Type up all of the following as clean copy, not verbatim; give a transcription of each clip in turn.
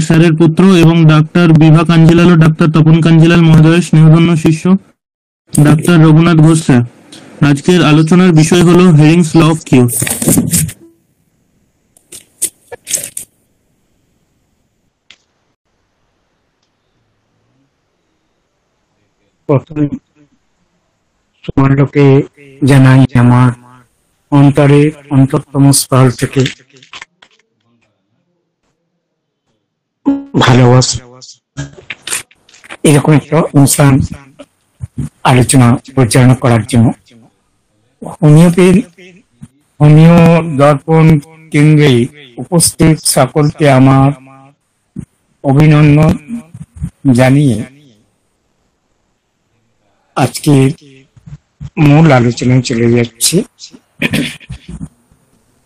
স্যারের পুত্র এবং ডাক্তার বিভা কাঞ্জিলাল ও ডাক্তার তপন কাঞ্জিলাল মহোদয়ের স্নেহধন্য শিষ্য ডাক্তার রঘুনাথ ঘোষ স্যার। আজকের আলোচনার বিষয় হলো হেরিংস ল অফ কিউর। প্রথমে তোমাকে জানাই আমার অন্তরে অন্তরতম স্থল থেকে ভালোবাসা। এরকম একটা অনুষ্ঠান আলোচনা পরিচালনা করার জন্য হোমিও দর্পণ কেন্দ্রে উপস্থিত সকলকে আমার অভিনন্দন জানিয়ে আজকে মূল আলোচনায় চলে যাচ্ছে।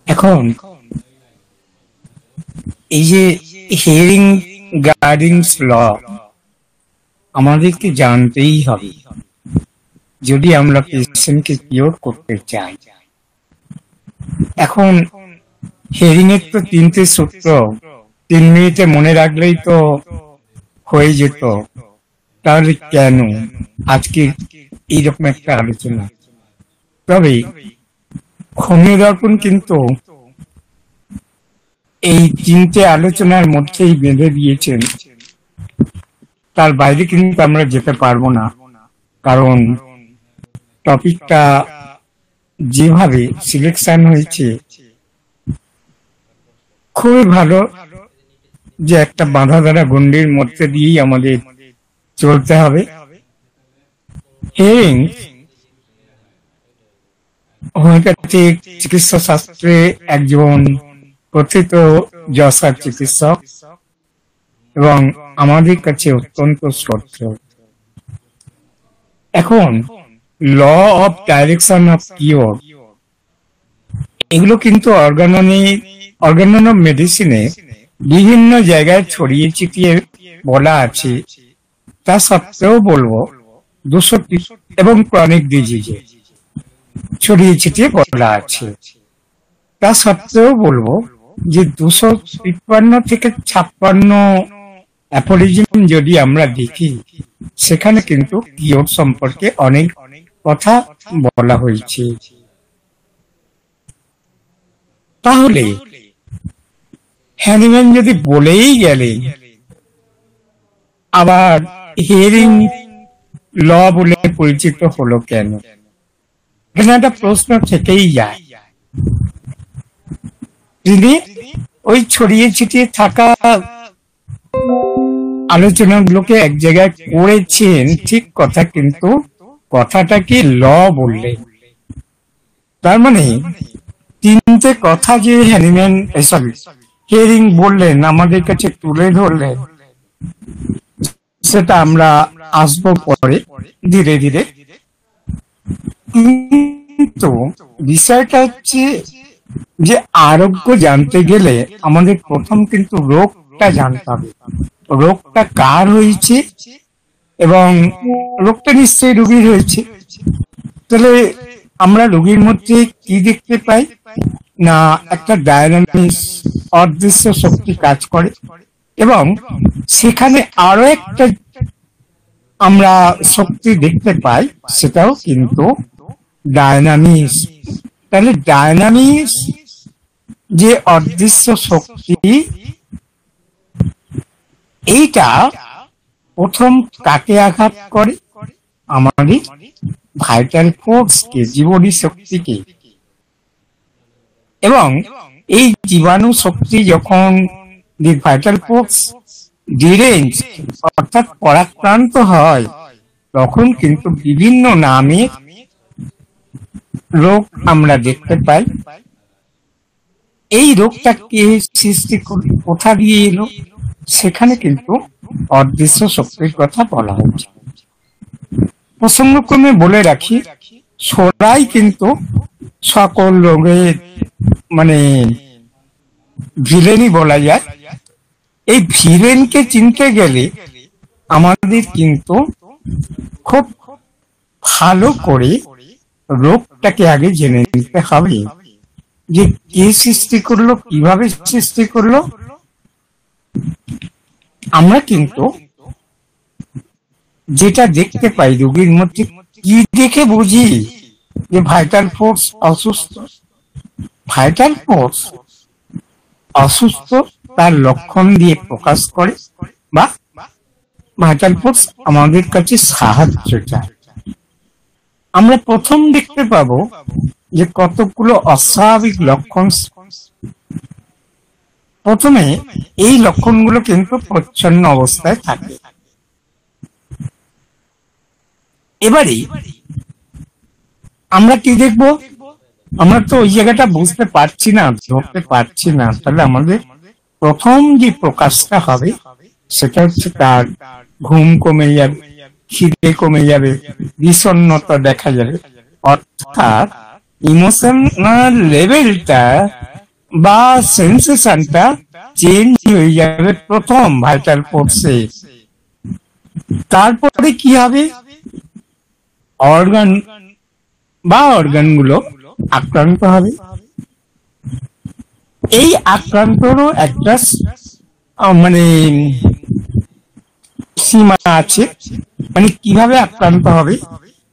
এখন এই যে হিয়ারিং গার্ডিংস ল আমাদেরকে জানতেই হবে যদি আমরা পেশেন্টকে কিওর করতে চাই। এখন হিয়ারিং এর তো 3টে সূত্র 3 মিনিটে মনে রাখলেই তো হয়ে যেত, তাহলে কেন আজকে এইরকম একটা আলোচনা? তবে হোমিও দর্পণ কিন্তু এই 3টে আলোচনার মধ্যেই বেঁধে দিয়েছেন, তার বাইরে কিন্তু আমরা যেতে পারবো না। কারণ টপিকটা যেভাবে সিলেকশন হয়েছে খুবই ভালো, যে একটা বাঁধা ধরা গণ্ডির মধ্যে দিয়েই আমাদের চলতে হবে। হিয়ারিং হোমিওপ্যাথিক চিকিৎসা শাস্ত্রে একজন কথিত যশা চিকিৎসক এবং আমাদের কাছে অত্যন্ত শ্রদ্ধেয়। এখন law of direction of cure এগুলো কিন্তু অর্গানন অফ মেডিসিনে বিভিন্ন জায়গায় ছড়িয়ে ছিটিয়ে বলা আছে। তা সত্ত্বেও বলবো 200 এবং ক্রনিক ডিজিজে ছড়িয়ে ছিটিয়ে বলা আছে। তা সত্ত্বেও বলবো যে 253 থেকে 56 অ্যাফোরিজম যদি আমরা দেখি, সেখানে কিন্তু কিওর সম্পর্কে অনেক কথা বলা হয়েছে। তাহলে হ্যানিম্যান যদি বলেই গেলেন, আবার হিয়ারিং ল বলে পরিচিত হলো কেন? এখানে একটা প্রশ্ন থেকেই যায়। তিনি ওই ছড়িয়ে ছিটিয়ে থাকা আলোচনাগুলোকে এক জায়গায় করেছেন ঠিক কথা, কিন্তু কথাটা কি ল বললেন। তার মানে 3টে কথা যে হ্যানিম্যান হিয়ারিং বললেন, আমাদের কাছে তুলে ধরলেন, সেটা আমরা আসবো পরে ধীরে ধীরে। কিন্তু বিষয়টা হচ্ছে যে আরোগ্য জানতে গেলে আমাদের প্রথম কিন্তু রোগটা জানতে হবে। রোগটা কার হয়েছে এবং রোগটা নিশ্চয়ই রোগীর হয়েছে। তাহলে আমরা রোগীর মধ্যে কি দেখতে পাই না, একটা ডায়নামিক অদৃশ্য শক্তি কাজ করে, এবং সেখানে আরো একটা আমরা শক্তি দেখতে পাই, সেটাও কিন্তু ডায়নামিক্স। তাহলে ডায়নামিক্স যে অদৃশ্য শক্তি, এইটা প্রথম কাকে আঘাত করে? আমাদের ভাইটাল ফোর্সকে, জীবনী শক্তিকে। এবং এই জীবাণু শক্তি যখন ভাইটাল ফোর্স ডিরেঞ্জ অর্থাৎ পরাক্রান্ত হয়, তখন কিন্তু বিভিন্ন নামে রোগ আমরা দেখতে পাই। এই রোগটা কে সৃষ্টি করল, কোথা দিয়ে এলো, সেখানে কিন্তু অদৃশ্য শক্তির কথা বলা হচ্ছে। প্রসঙ্গক্রমে বলে রাখি, সরাই কিন্তু সকল রোগের মানে ভিলেনই বলা যায়। এই ভিলেনকে চিনতে গেলে আমাদের কিন্তু খুব ভালো করে রোগটাকে আগে জেনে নিতে হবে, যে কে সৃষ্টি করলো, কিভাবে সৃষ্টি করলো। আমরা কিন্তু যেটা দেখতে পাই রোগীর মধ্যে, কি দেখে বুঝি যে ভাইটাল ফোর্স অসুস্থ? ভাইটাল ফোর্স অসুস্থ তার লক্ষণ দিয়ে প্রকাশ করে, বা ভাইটাল ফোর্স আমাদের কাছে সাহায্য চায়। আমরা প্রথম দেখতে পাবো যে কতগুলো অস্বাভাবিক লক্ষণ। প্রথমে এই লক্ষণগুলো কিন্তু প্রচ্ছন্ন অবস্থায় থাকে। এবারে আমরা কি দেখব? আমরা তো ওই জায়গাটা বুঝতে পারছি না, ধরতে পারছি না। তাহলে আমাদের প্রথম যে প্রকাশটা হবে সেটা হচ্ছে তার ঘুম কমে যাবে, খিদে কমে যাবে, বিষণ্ণতা দেখা যাবে। অর্থাৎ ইমোশনাল লেভেলটা বা সেন্সেশনটা চেঞ্জ হয়ে যাবে প্রথম ভাইটাল ফোর্সে। তারপরে কি হবে? অর্গান বা অর্গানগুলো আক্রান্ত হবে। এই আক্রান্তরও একটা মানে সীমা আছে, মানে কিভাবে আক্রান্ত হবে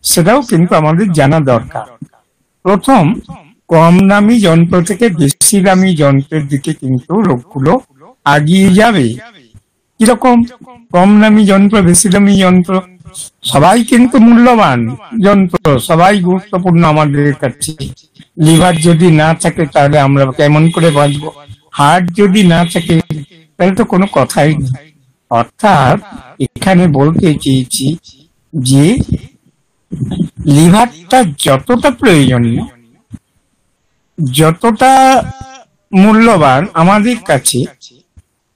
সেটাও কিন্তু আমাদের জানা দরকার। প্রথম কম দামি যন্ত্র থেকে বেশি দামি যন্ত্রের দিকে কিন্তু রোগগুলো এগিয়ে যাবে। কিরকম? কম দামি যন্ত্র, বেশি দামি যন্ত্র, সবাই কিন্তু মূল্যবান যন্ত্র, সবাই গুরুত্বপূর্ণ আমাদের কাছে। লিভার যদি না থাকে তাহলে আমরা কেমন করে বাঁচবো? হার্ট যদি না থাকে তাহলে তো কোনো কথাই নেই। অর্থাৎ এখানে বলতে চেয়েছি যে লিভারটা যতটা প্রয়োজনীয়, যতটা মূল্যবান আমাদের কাছে,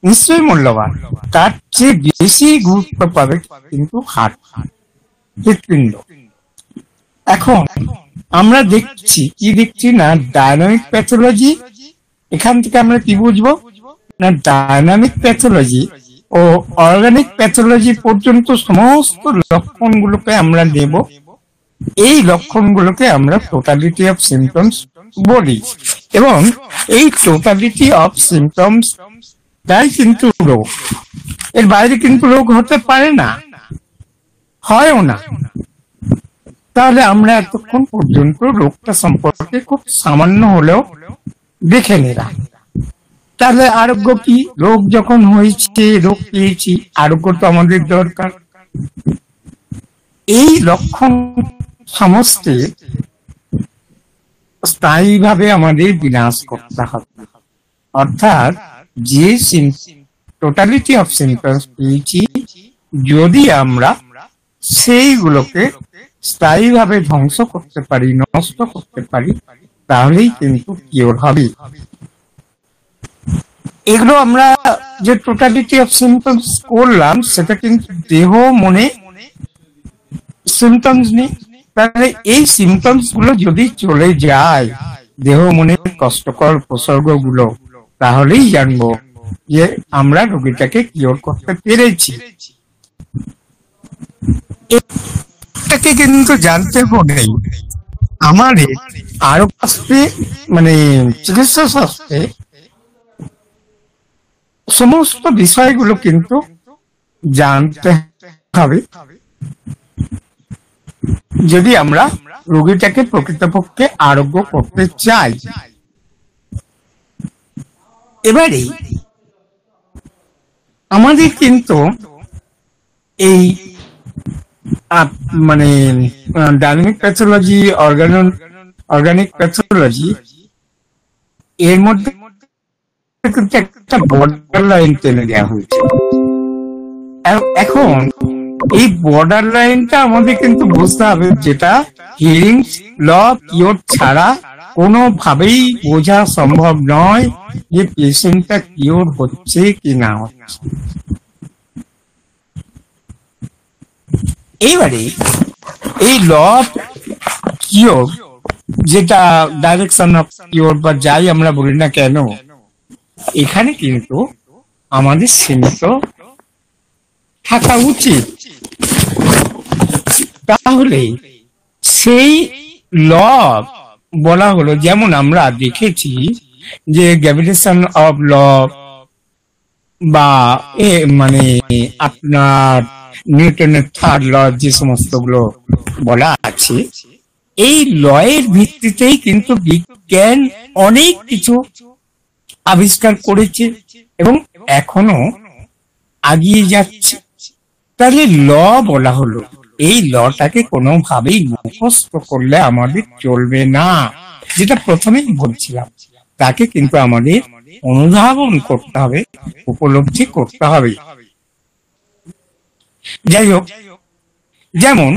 নিশ্চয়ই মূল্যবান, তার চেয়ে বেশি গুরুত্ব পাবে কিন্তু হার্ট, হৃৎপিণ্ড। এখন আমরা দেখছি, কি দেখছি না, ডায়নামিক প্যাথোলজি। এখান থেকে আমরা কি বুঝবো না, ডায়নামিক প্যাথোলজি ও অর্গানিক প্যাথোলজি পর্যন্ত সমস্ত লক্ষণগুলোকে আমরা নেব। এই লক্ষণগুলোকে আমরা টোটালিটি অফ সিমটমস বলি, এবং এই টোটালিটি অফ সিমটমস তাই কিন্তু রোগ। এর বাইরে কিন্তু রোগ হতে পারে না, হয়ও না। তাহলে আমরা এতক্ষণ পর্যন্ত রোগটা সম্পর্কে খুব সামান্য হলেও দেখে নিলাম। তাহলে আরোগ্য কি? রোগ যখন হয়েছে, রোগ পেয়েছি, আরোগ্য তো আমাদের দরকার। এই লক্ষণ সমস্ত স্থায়ীভাবে আমাদের বিনাশ করতে হবে। অর্থাৎ যে টোটালিটি অফ সিমটমস পেয়েছি, যদি আমরা সেইগুলোকে স্থায়ীভাবে ধ্বংস করতে পারি, নষ্ট করতে পারি, তাহলেই কিন্তু কিওর হবে। এগুলো আমরা যে টোটালিটি অফ সিমটমস করলাম, সেটা কিন্তু দেহ মনে সিমটমস নেই। তাহলে এই সিমটমস গুলো যদি চলে যায়, দেহ মনের কষ্টকর উপসর্গ গুলো, তাহলেই জানবো যে আমরা রোগীটাকে কিওর করতে পেরেছি। এটাকে কিন্তু জানতে হবে আমাদের আরো শাস্ত্রে, মানে চিকিৎসা শাস্ত্রে সমস্ত বিষয়গুলো কিন্তু জানতে হবে যদি আমরা রোগীটাকে প্রকৃতপক্ষে আরোগ্য করতে চাই। এবারে আমাদের কিন্তু এই মানে ডায়নামিক প্যাথোলজি, অর্গানিক প্যাথোলজি, এর মধ্যে কিন্তু একটা বর্ডার লাইন টেনে দেওয়া হয়েছে। এখন এই বর্ডার লাইনটা আমাদের কিন্তু বুঝতে হবে, যেটা হিয়ারিং ল কিওর ছাড়া কোনোভাবেই বোঝা সম্ভব নয় যে পেশেন্টটা কিওর হচ্ছে কি না হচ্ছে। এইবারে এই ল কিওর, যেটা ডাইরেকশন অফ কিওর বা যাই আমরা বলি না কেন, এখানে কিন্তু আমাদের সীমিত থাকা উচিত। তাহলে সেই ল বলা হলো, যেমন আমরা দেখেছি যে গ্র্যাভিটেশন অফ ল, বা মানে আপনার নিউটনের থার্ড ল যে সমস্ত গুলো বলা আছে, এই লয়ের ভিত্তিতেই কিন্তু বিজ্ঞান অনেক কিছু আবিষ্কার করেছে এবং এখনো আগিয়ে যাচ্ছে। তাহলে ল বলা হলো, এই লটাকে কোনোভাবেই মুখস্থ করলে আমাদের চলবে না। যেটা প্রথমেই বলছিলাম, তাকে কিন্তু আমাদের অনুধাবন করতে হবে, উপলব্ধি করতে হবে। যাই হোক, যেমন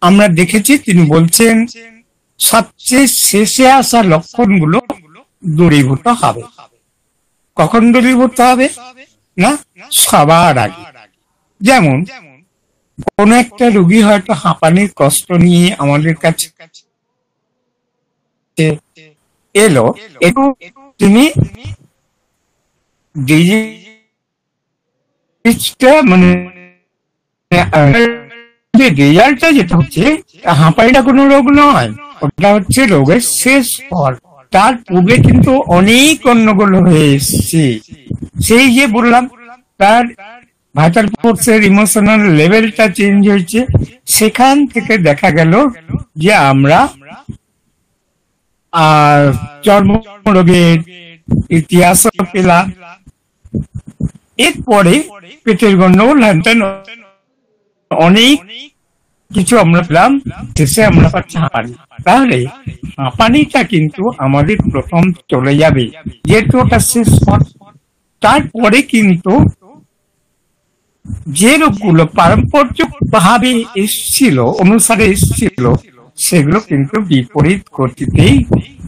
আমরা দেখেছি তিনি বলছেন সবচেয়ে শেষে আসা লক্ষণগুলো দূরীভূত হবে। কখন দূরীভূত হবে? না, সবার আগে। যেমন কোন একটা রোগী হয়তো হাঁপানির কষ্ট নিয়ে আমাদের কাছে এলো, একটু তিনি মানে রেজাল্টটা যেটা হচ্ছে, হাঁপানিটা কোনো রোগ নয়, ওটা হচ্ছে রোগের শেষ ফল। তার পূর্বে কিন্তু অনেক গন্ডগোল হয়ে এসছে। সেই যে বললাম, তার ভাইটাল ফোর্সের ইমোশনাল লেভেলটা চেঞ্জ হয়েছে। সেখান থেকে দেখা গেল যে আমরা চর্মরোগের ইতিহাস পেলাম। এরপরে পেটের গন্ডগোল, অনেক কিছু আমরা পেলাম। শেষে আমরা পাচ্ছি হাঁপানি। তাহলে হাঁপানিটা কিন্তু আমাদের প্রথম চলে যাবে, যেহেতু ওটা শেষ পথ। তারপরে কিন্তু যে রোগগুলো পারম্পর্যিক ভাবে এসছিল, অনুসারে এসছিল, সেগুলো কিন্তু বিপরীত গতিতেই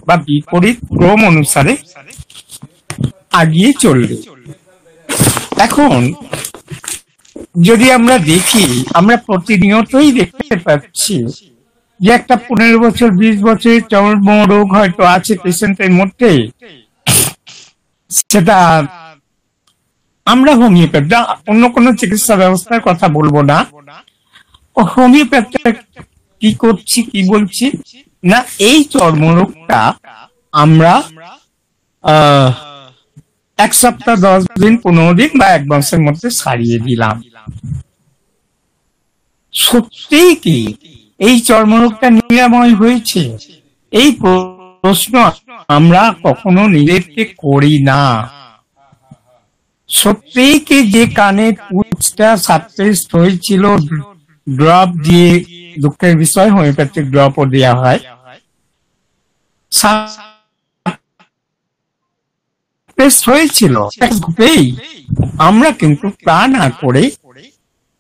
বা বিপরীত ক্রম অনুসারে আগিয়ে চলবে। এখন যদি আমরা দেখি, আমরা প্রতিনিয়তই দেখতে পাচ্ছি যে একটা 15 বছর 20 বছরের চর্ম রোগ হয়তো আছে পেশেন্টের মধ্যে, সেটা আমরা হোমিওপ্যাথি, অন্য কোনো চিকিৎসা ব্যবস্থার কথা বলবো না, হোমিওপ্যাথি কি করছি, কি বলছি না, এই চর্মরোগটা আমরা 1 সপ্তাহ 10 দিন 15 দিন বা 1 মাসের মধ্যে সারিয়ে দিলাম। সত্যিই কি এই চর্মরোগটা নিরাময় হয়েছে? এই প্রশ্ন আমরা কখনো নিজেকে করি না। সত্যিই কি যে কানের পুঁজটা সাবটেস্ট হয়েছিল ড্রপ দিয়ে, দুঃখের বিষয় হোমিওপ্যাথিক ড্রপও দেওয়া হয়, হয়েছিল, আমরা কিন্তু তা না করে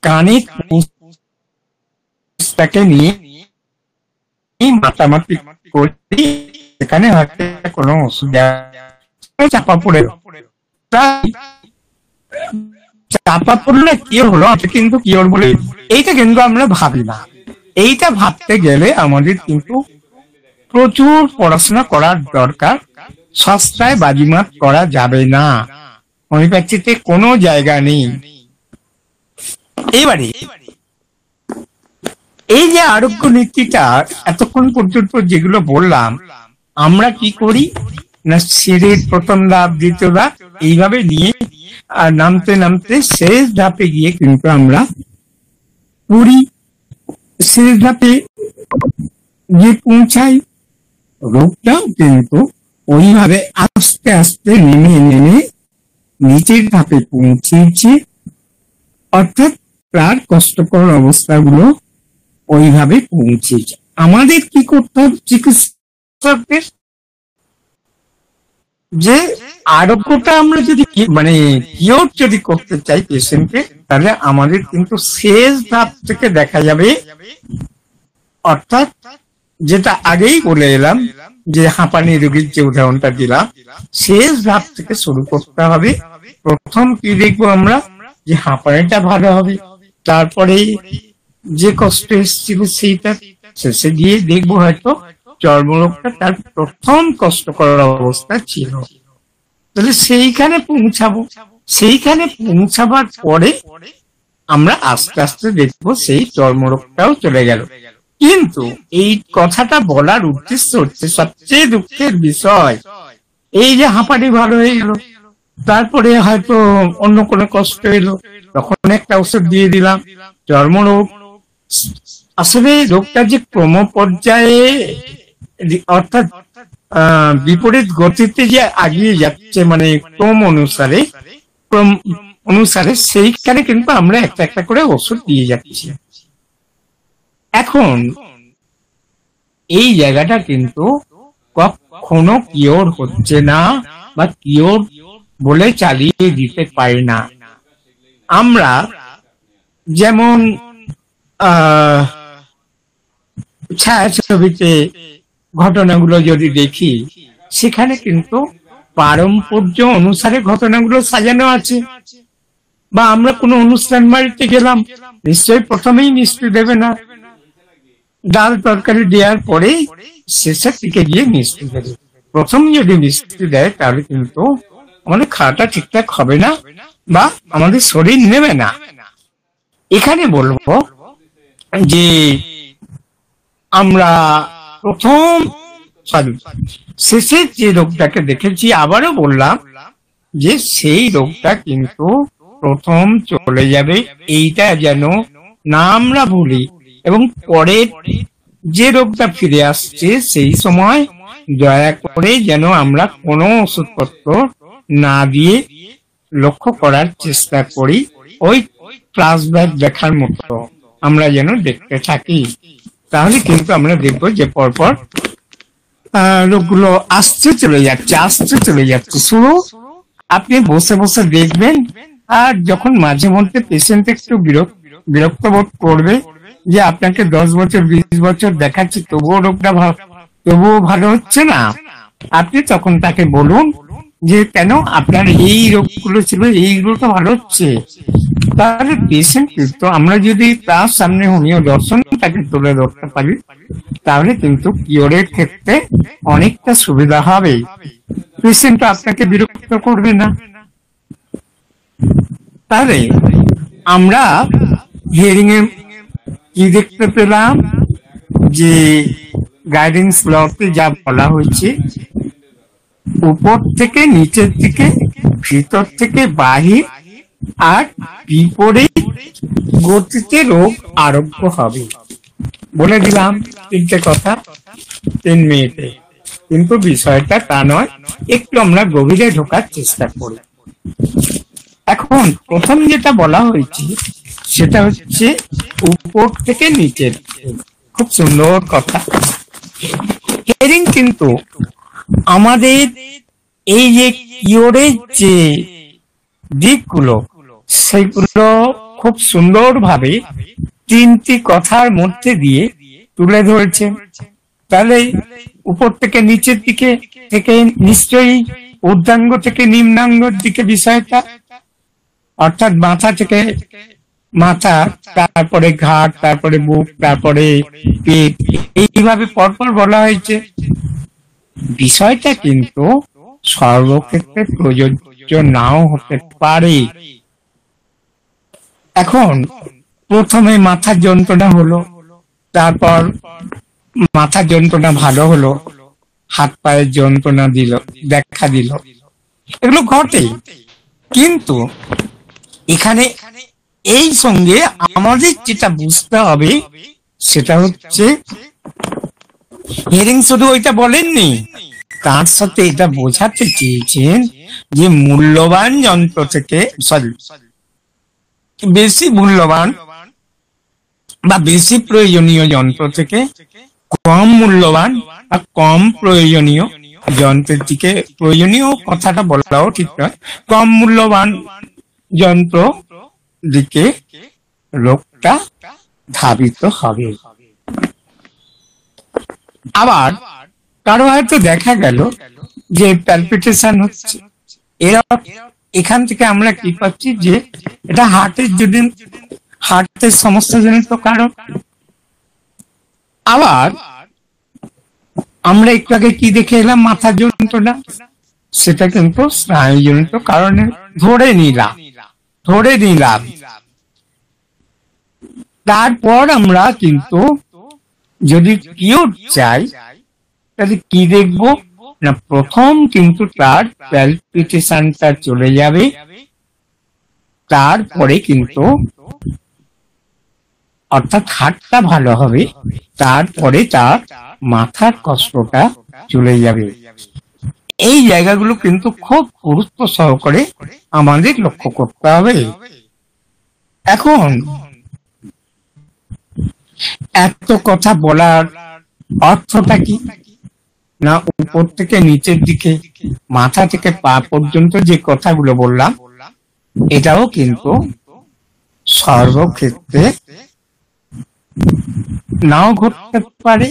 কানের পুঁজটাকে নিয়ে মাতামাতি করি, সেখানে হয়তো কোনো অসুবিধা চাপা পড়ে, চাপা পড়লে কি হলো, কিন্তু কি বলে এইটা কিন্তু আমরা ভাবি না। এইটা ভাবতে গেলে আমাদের কিন্তু প্রচুর পড়াশোনা করার দরকার। সস্তায় বাজিমাত করা যাবে না, হোমিওপ্যাথিতে কোনো জায়গা নেই। এবারে এই যে আরোগ্য নীতিটা এতক্ষণ পর্যন্ত যেগুলো বললাম, আমরা কি করি না, সিঁড়ির প্রথম ধাপ, দ্বিতীয় ধাপ, এইভাবে নিয়ে আর নামতে নামতে শেষ ধাপে গিয়ে কিন্তু আমরা পুরি শেষ ধাপে গিয়ে পৌঁছাই। রোগটাও কিন্তু ওইভাবে আস্তে আস্তে নেমে নেমে নিচের ধাপে পৌঁছেছে, অর্থাৎ তার কষ্টকর অবস্থাগুলো ওইভাবে পৌঁছেছে। আমাদের কি করতে হবে চিকিৎসকদের? যে আরোগ্যটা আমরা যদি মানে কিওর যদি করতে চাই পেশেন্টকে, তাহলে আমাদের কিন্তু শেষ ধাপ থেকে দেখা যাবে, অর্থাৎ যেটা আগেই বলে এলাম, যে হাঁপানি রোগীর যে উদাহরণটা দিলাম, শেষ ধাপ থেকে শুরু করতে হবে। প্রথম কি দেখবো আমরা, যে হাঁপানিটা ভালো হবে, তারপরে যে কষ্ট এসেছিল সেইটা শেষে গিয়ে দেখবো হয়তো চর্মরোগটা তার প্রথম কষ্টকর অবস্থা ছিল। তাহলে সেইখানে পৌঁছাবো, সেইখানে পৌঁছাবার পরে আমরা আস্তে আস্তে দেখবো সেই চর্মরোগটাও চলে গেল। কিন্তু এই কথাটা বলার উদ্দেশ্য হচ্ছে, সবচেয়ে দুঃখের বিষয় এই যে হাঁপানি ভালো হয়ে গেল, তারপরে হয়তো অন্য কোনো কষ্ট এলো, তখন একটা ওষুধ দিয়ে দিলাম। চর্মরোগ, আসলে রোগটা যে ক্রম পর্যায়ে অর্থাৎ বিপরীত গতিতে যে আগিয়ে যাচ্ছে, মানে ক্রম অনুসারে সেইখানে কিন্তু আমরা একটা একটা করে ওষুধ দিয়ে যাচ্ছি। এখন এই জায়গাটা কিন্তু কখনো কিওর হচ্ছে না, বা কিওর বলে চালিয়ে দিতে পারি না। আমরা যেমন ছায়াছবিতে ঘটনাগুলো যদি দেখি, সেখানে কিন্তু পারম্পর্য অনুসারে ঘটনাগুলো সাজানো আছে। বা আমরা কোনো অনুষ্ঠান বাড়িতে গেলাম, নিশ্চয়ই প্রথমেই মিষ্টি দেবে না, ডাল তরকারি দেওয়ার পরে শেষের দিকে গিয়ে মিষ্টি দেবে। প্রথম যদি মিষ্টি দেয় তাহলে কিন্তু আমাদের খাওয়াটা ঠিকঠাক হবে না, বা আমাদের শরীর নেবে না। এখানে বলবো যে আমরা প্রথম শেষের যে রোগটাকে দেখেছি, আবারও বললাম যে সেই রোগটা কিন্তু প্রথম চলে যাবে, এইটা যেন না আমরা ভুলি। এবং পরের যে রোগটা ফিরে আসছে সেই সময় দয়া করে যেন আমরা কোনো ওষুধপত্র না দিয়ে লক্ষ্য করার চেষ্টা করি, ওই ফ্ল্যাশব্যাক দেখার মতো আমরা যেন দেখতে থাকি। তাহলে কিন্তু আমরা দেখবো যে পরপর রোগগুলো আসতে চলে যাচ্ছে। শুরু আপনি বসে বসে দেখবেন, আর যখন মাঝে মধ্যে পেশেন্ট একটু বিরক্ত বোধ করবে যে আপনাকে 10 বছর 20 বছর দেখাচ্ছি তবুও ভালো হচ্ছে না, আপনি তখন তাকে বলুন যে কেন আপনার এই রোগগুলো ছিল, এইগুলো তো ভালো হচ্ছে। তাহলে পেশেন্ট কিন্তু আমরা যদি তার সামনে হোমিও দর্শন তাকে তুলে ধরতে পারি, তাহলে কিন্তু কিওরের ক্ষেত্রে অনেকটা সুবিধা হবে। পেশেন্ট আপনাকে বিরক্ত করবে না। তাহলে আমরা হিয়ারিং এ কি দেখতে পেলাম, যে গাইডেন্স ব্লকে যা বলা হয়েছে, উপর থেকে নিচের দিকে, ভিতর থেকে বাহির, আর বিপরীত গতিতে রোগ আরোগ্য হবে। বলে দিলাম 3টে কথা 3 মিনিটে, কিন্তু বিষয়টা তা নয়, একটু আমরা গভীরে ঢোকার চেষ্টা করি। এখন প্রথম যেটা বলা হয়েছে সেটা হচ্ছে উপর থেকে নিচের। খুব সুন্দর কথা। হিয়ারিং কিন্তু আমাদের এই যে কিওরের যে দিকগুলো, সেগুলো খুব সুন্দরভাবে 3টি কথার মধ্যে দিয়ে তুলে ধরেছে। তাহলে উপর থেকে নিচের দিকে থেকে নিশ্চয়ই ঊর্ধ্বাঙ্গ থেকে নিম্নাঙ্গের দিকে বিষয়টা, অর্থাৎ মাথা থেকে মাথা, তারপরে ঘাড়, তারপরে বুক, তারপরে পেট, এইভাবে পরপর বলা হয়েছে। বিষয়টা কিন্তু সর্বক্ষেত্রে প্রযোজ্য নাও হতে পারে। এখন প্রথমে মাথার যন্ত্রণা হলো, তারপর মাথার যন্ত্রণা ভালো হলো, হাত পায়ের যন্ত্রণা দেখা দিল, এগুলো ঘটে। কিন্তু এখানে এই সঙ্গে আমাদের যেটা বুঝতে হবে সেটা হচ্ছে, হিয়ারিং শুধু ওইটা বলেননি, তার সাথে এটা বোঝাতে চেয়েছেন যে মূল্যবান যন্ত্র থেকে, বেশি মূল্যবান বা বেশি প্রয়োজনীয় যন্ত্র থেকে কম মূল্যবান বা কম প্রয়োজনীয় যন্ত্রের দিকে, প্রয়োজনীয় কথাটা বলাও ঠিক নয়, কম মূল্যবান যন্ত্র দিকে লোকটা ধাবিত হবে। আবার কারো হয়তো দেখা গেল যে প্যালপিটেশন হচ্ছে, এরা এখান থেকে আমরা কি পাচ্ছি যে এটা হার্টের সমস্যা জনিত কারণ। আবার আমরা একটু আগে কি দেখে এলাম, মাথার যন্ত্রণা, সেটা কিন্তু স্নায়ুজনিত কারণে ধরে নিলাম। তারপর আমরা কিন্তু যদি কিওর চাই তাহলে কি দেখব, না, প্রথম কিন্তু তার প্যালপিটেশনটা চলে যাবে, তারপরে কিন্তু অর্থাৎ হার্টটা ভালো হবে, তারপরে তার মাথার কষ্টটা চলে যাবে। এই জায়গাগুলো কিন্তু খুব গুরুত্ব সহকারে আমাদের লক্ষ্য করতে হবে। এখন এত কথা বলার অর্থটা কি? না, উপর থেকে নিচের দিকে, মাথা থেকে পা পর্যন্ত যে কথাগুলো বললাম, এটাও কিন্তু সর্বক্ষেত্রে নাও ঘটতে পারে।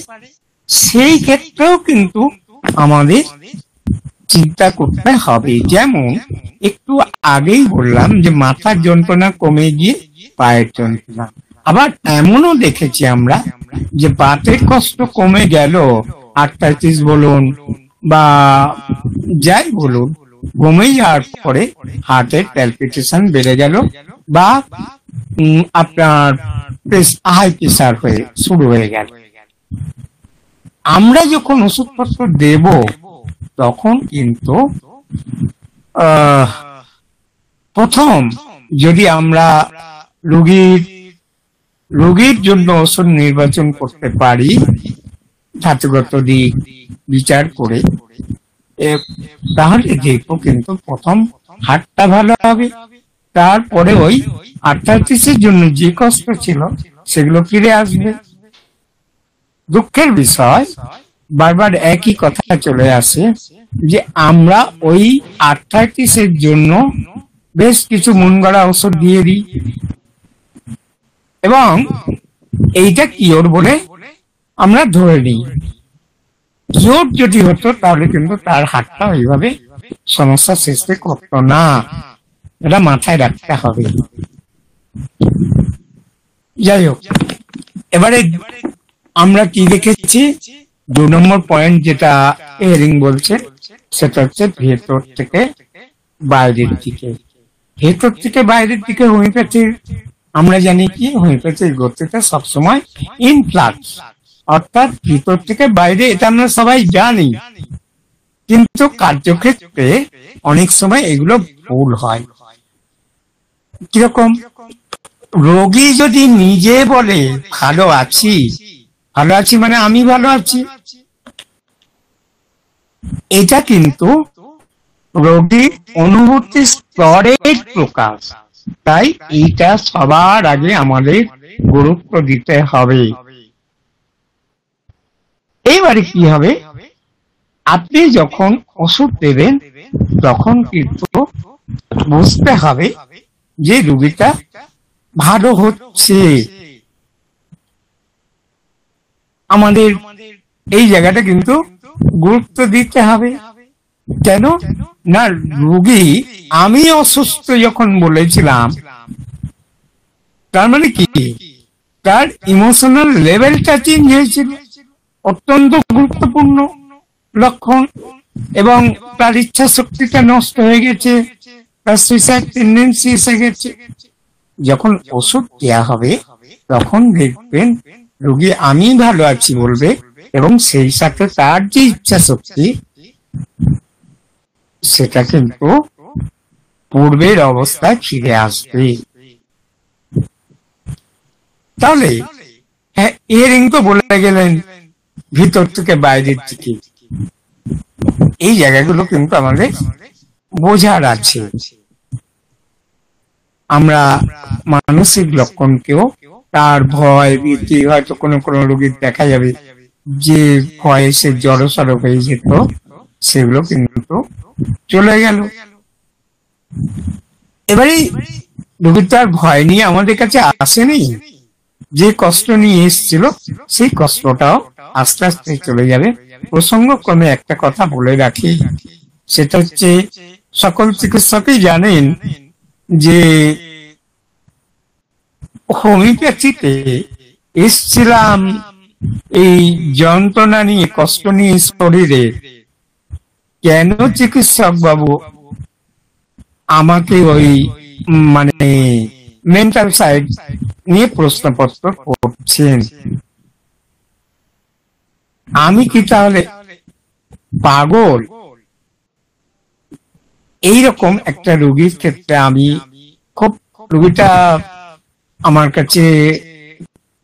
সেই ক্ষেত্রেও কিন্তু আমাদের চিন্তা করতে হবে। যেমন একটু আগেই বললাম যে মাথার যন্ত্রণা কমে গিয়ে পায়ের যন্ত্রণা, আবার এমনও দেখেছি আমরা যে বাতের কষ্ট কমে গেল, আর্থ্রাইটিস বলুন বা যাই বলুন, কমে যাওয়ার পরে হার্টের প্যালপিটেশন বেড়ে গেল বা আপনার হাই প্রেসার হয়ে শুরু হয়ে গেল। আমরা যখন ওষুধপত্র দেব তখন কিন্তু প্রথম যদি আমরা রোগীর জন্য ওষুধ নির্বাচন করতে পারি ধাতুগত দিক বিচার করে, তাহলে দেখবো কিন্তু প্রথম হার্টটা ভালো হবে, তারপরে ওই আর্থ্রাইটিসের জন্য যে কষ্ট ছিল সেগুলো ফিরে আসবে। দুঃখের বিষয় বারবার একই কথা চলে আসে যে আমরা ওই আর্থ্রাইটিসের জন্য বেশ কিছু মন গড়া ওষুধ দিয়ে দিই এবং এইটা কিওর বলে আমরা ধরে নিই। কিওর যদি হতো তাহলে কিন্তু তার হাতটা ওইভাবে সমস্যা সৃষ্টি করতো না, এটা মাথায় রাখতে হবে। যাই হোক, এবারে আমরা কি দেখেছি, 2 নম্বর পয়েন্ট যেটা হেরিং বলছে সেটা হচ্ছে ভেতর থেকে বাইরের দিকে। ভেতর থেকে বাইরের দিকে হোমিওপ্যাথির আমরা জানি কি, হোমিওপ্যাথির গতিটা সবসময় ইনফ্লাক্স, অর্থাৎ ভিতর থেকে বাইরে, এটা আমরা সবাই জানি, কিন্তু কার্যক্ষেত্রে অনেক সময় এগুলো ভুল হয়। কিরকম? রোগী যদি নিজে বলে ভালো আছি, ভালো আছি মানে আমি ভালো আছি, এটা কিন্তু রোগীর অনুভূতি স্তরের প্রকাশ। তাই এইটা সবার আগে আমাদের গুরুত্ব দিতে হবে। এবারে কি হবে, আপনি যখন ওষুধ দেবেন তখন কিন্তু বুঝতে হবে যে রোগীটা ভালো হচ্ছে। আমাদের এই জায়গাটা কিন্তু গুরুত্ব দিতে হবে। কেন না, রোগী আমি অসুস্থ যখন বলেছিলাম, তার মানে কি, তার ইমোশনাল লেভেলটা চেঞ্জ হয়েছিল, অত্যন্ত গুরুত্বপূর্ণ লক্ষণ, এবং তার ইচ্ছা শক্তিটা নষ্ট হয়ে গেছে, তার সুইসাইড টেন্ডেন্সি এসে গেছে। যখন ওষুধ দেওয়া হবে তখন দেখবেন রোগী আমি ভালো আছি বলবে এবং সেই সাথে তার যে ইচ্ছা শক্তি সেটা কিন্তু পূর্বের অবস্থায় ফিরে আসবে। তাহলে হ্যাঁ, এরিং তো বলে গেলেন ভিতর থেকে বাইরের দিকে, এই জায়গাগুলো কিন্তু আমাদের বোঝার আছে। আমরা মানসিক লক্ষণকেও, তার ভয় ভীতি, হয়তো কোনো কোনো রোগীর দেখা যাবে যে ভয়ে সে জড়সড় হয়ে যেত, সেগুলো কিন্তু চলে গেল। এবারে রোগী তো আর ভয় নিয়ে আমাদের কাছে আসেনি, যে কষ্ট নিয়ে এসেছিল সেই কষ্টটাও আস্তে আস্তে চলে যাবে। প্রসঙ্গক্রমে একটা কথা বলে রাখি, সেটা হচ্ছে সকল চিকিৎসকই জানেন যে হোমিওপ্যাথিতে এসছিলাম এই যন্ত্রণা নিয়ে, কষ্ট নিয়ে শরীরে, কেন চিকিৎসক বাবু আমাকে ওই মানে মেন্টাল সাইড নিয়ে প্রশ্নপত্র করছেন? আমি কি তাহলে পাগল, এইরকম একটা রোগীর ক্ষেত্রে আমি খুব, রোগীটা আমার কাছে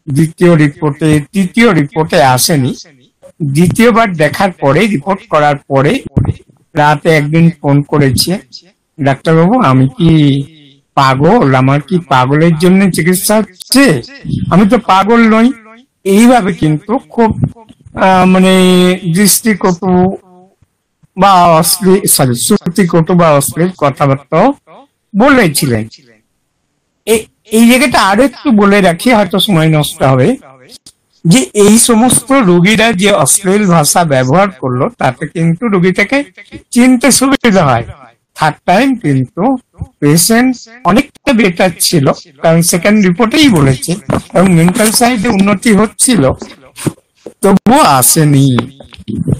তৃতীয় রিপোর্টে আসেনি, দ্বিতীয়বার দেখার পরে, রিপোর্ট করার পরে রাতে একদিন ফোন করেছে, ডাক্তারবাবু আমি কি পাগল, আমার কি পাগলের জন্য চিকিৎসা হচ্ছে? আমি তো পাগল নই। এইভাবে কিন্তু খুব মানে দৃষ্টিকটু বা অশ্লীল, শ্রুতিকটু বা অশ্লীল কথাবার্তা বলেছিলেন। এই জায়গাটা আরো একটু বলে রাখি, হয়তো সময় নষ্ট হবে, যে এই সমস্ত রোগীরা যে অশ্লীল ভাষা ব্যবহার করলো তাতে কিন্তু রোগীটাকে চিনতে সুবিধা হয়। থার্ড টাইম কিন্তু পেশেন্ট অনেকটা বেটার ছিল, কারণ সেকেন্ড রিপোর্টেই বলেছে, এবং মেন্টাল সাইডে উন্নতি হচ্ছিল, তবুও আসেনি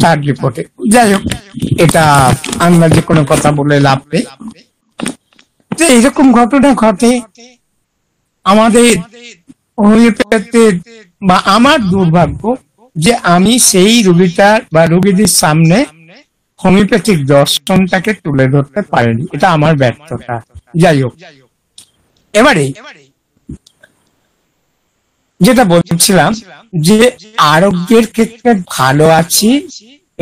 থার্ড রিপোর্টে। যাই হোক, এটা আন্দাজে কোনো কথা বলে লাভ নেই। তো এইরকম ঘটনা ঘটে আমাদের হোমিওপ্যাথির, বা আমার দুর্ভাগ্য যে আমি সেই রোগীটার বা রোগীদের সামনে হোমিওপ্যাথিক দর্শনটাকে তুলে ধরতে পারিনি, এটা আমার ব্যর্থতা। যাই হোক, এবারে যেটা বলছিলাম যে আরোগ্যের ক্ষেত্রে ভালো আছি,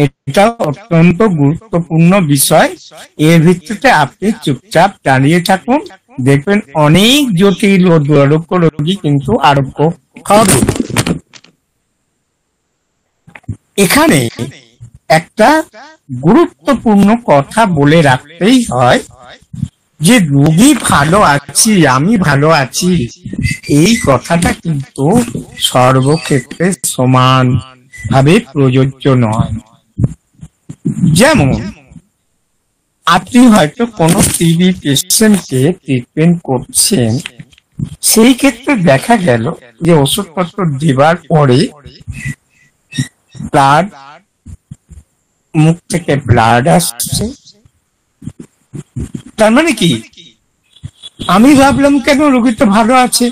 এটা অত্যন্ত গুরুত্বপূর্ণ বিষয়। এর ভিত্তিতে আপনি চুপচাপ দাঁড়িয়ে থাকুন, দেখবেন অনেক জটিল ও দুরারোগ্য রোগী কিন্তু আরোগ্য হবে। এখানে একটা গুরুত্বপূর্ণ কথা বলে রাখতেই হয় যে রোগী ভালো আছি, আমি ভালো আছি, এই কথাটা কিন্তু সর্বক্ষেত্রে সমান ভাবে প্রযোজ্য নয়। যেমন আপনি হয়তো কোনো টিবি পেশেন্টকে ট্রিটমেন্ট করছেন, সেই ক্ষেত্রে দেখা গেল যে ওষুধপত্র দেবার পরে ব্লাড, মুখ থেকে ব্লাড আসছে, তার মানে কি আমি ভাবলাম কেন রোগী তো ভালো আছে,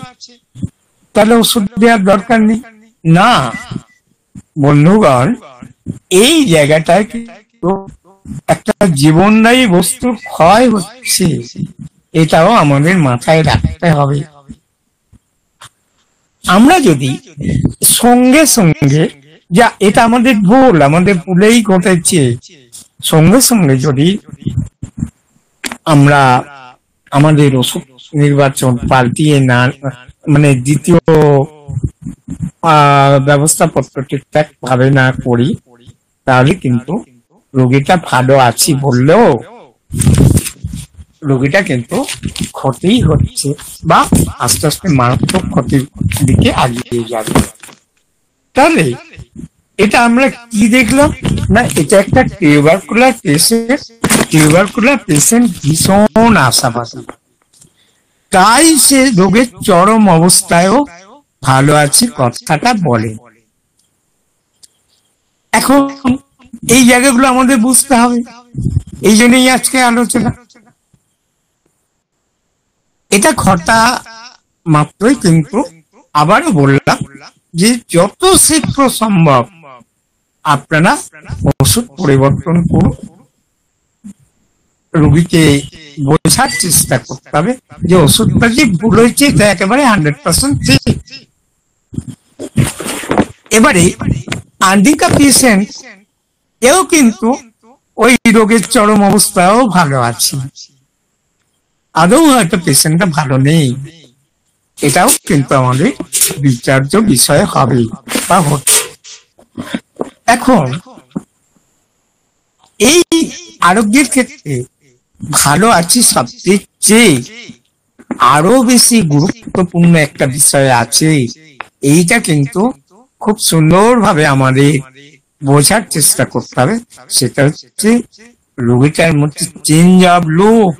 তাহলে ওষুধ দেওয়ার দরকার নেই। না বন্ধুগণ, এই জায়গাটায় কিন্তু একটা জীবনদায়ী বস্তুর ক্ষয় হচ্ছে, এটাও আমাদের মাথায় রাখতে হবে। আমরা যদি সঙ্গে সঙ্গে, যা এটা আমাদের ভুল, আমাদের ভুলেই ঘটেছে, সঙ্গে সঙ্গে যদি আমরা আমাদের ওষুধ নির্বাচন পাল্টিয়ে না, মানে দ্বিতীয় ব্যবস্থাপত্র ঠিকঠাক ভাবে না করি, তাহলে কিন্তু রোগীটা ভালো আছি বললেও রোগীটা কিন্তু ক্ষতি হচ্ছে, বা আস্তে আস্তে মারাত্মক ক্ষতির দিকে এগিয়ে যাবে। তাহলে এটা আমরা কি দেখলাম না, এটা একটা টিউবারকুলার পেশেন্ট, টিউবারকুলার পেশেন্ট ভীষণ আশাবাদী, তাই সে রোগের চরম অবস্থায়ও ভালো আছে কথাটা বলে। এখন এই জায়গাগুলো আমাদের বুঝতে হবে, এই জন্যই আজকে আলোচনা। এটা ঘটা মাত্রই কিন্তু আবারও বললাম যে যত শীঘ্র সম্ভব আপনারা ওষুধ পরিবর্তন করুন, রোগীকে বোঝার চেষ্টা করতে হবে যে ওষুধটা যে ভুল হয়েছে এটা একেবারে 100% ঠিক। এবারে আন্ডিকা পেশেন্ট এও কিন্তু ওই রোগের চরম অবস্থায়ও ভালো আছে, আদৌ হয়তো পেশেন্টটা ভালো নেই, এটাও কিন্তু আমাদের বিচার্য বিষয় হবে বা হচ্ছে। এখন এই আরোগ্যের ক্ষেত্রে ভালো আছি সবচেয়ে চেয়ে আরো বেশি গুরুত্বপূর্ণ একটা বিষয় আছে, এইটা কিন্তু খুব সুন্দরভাবে আমাদের বোঝার চেষ্টা করতে হবে। সেটা হচ্ছে রোগীটার মধ্যে চেঞ্জ অফ লুক,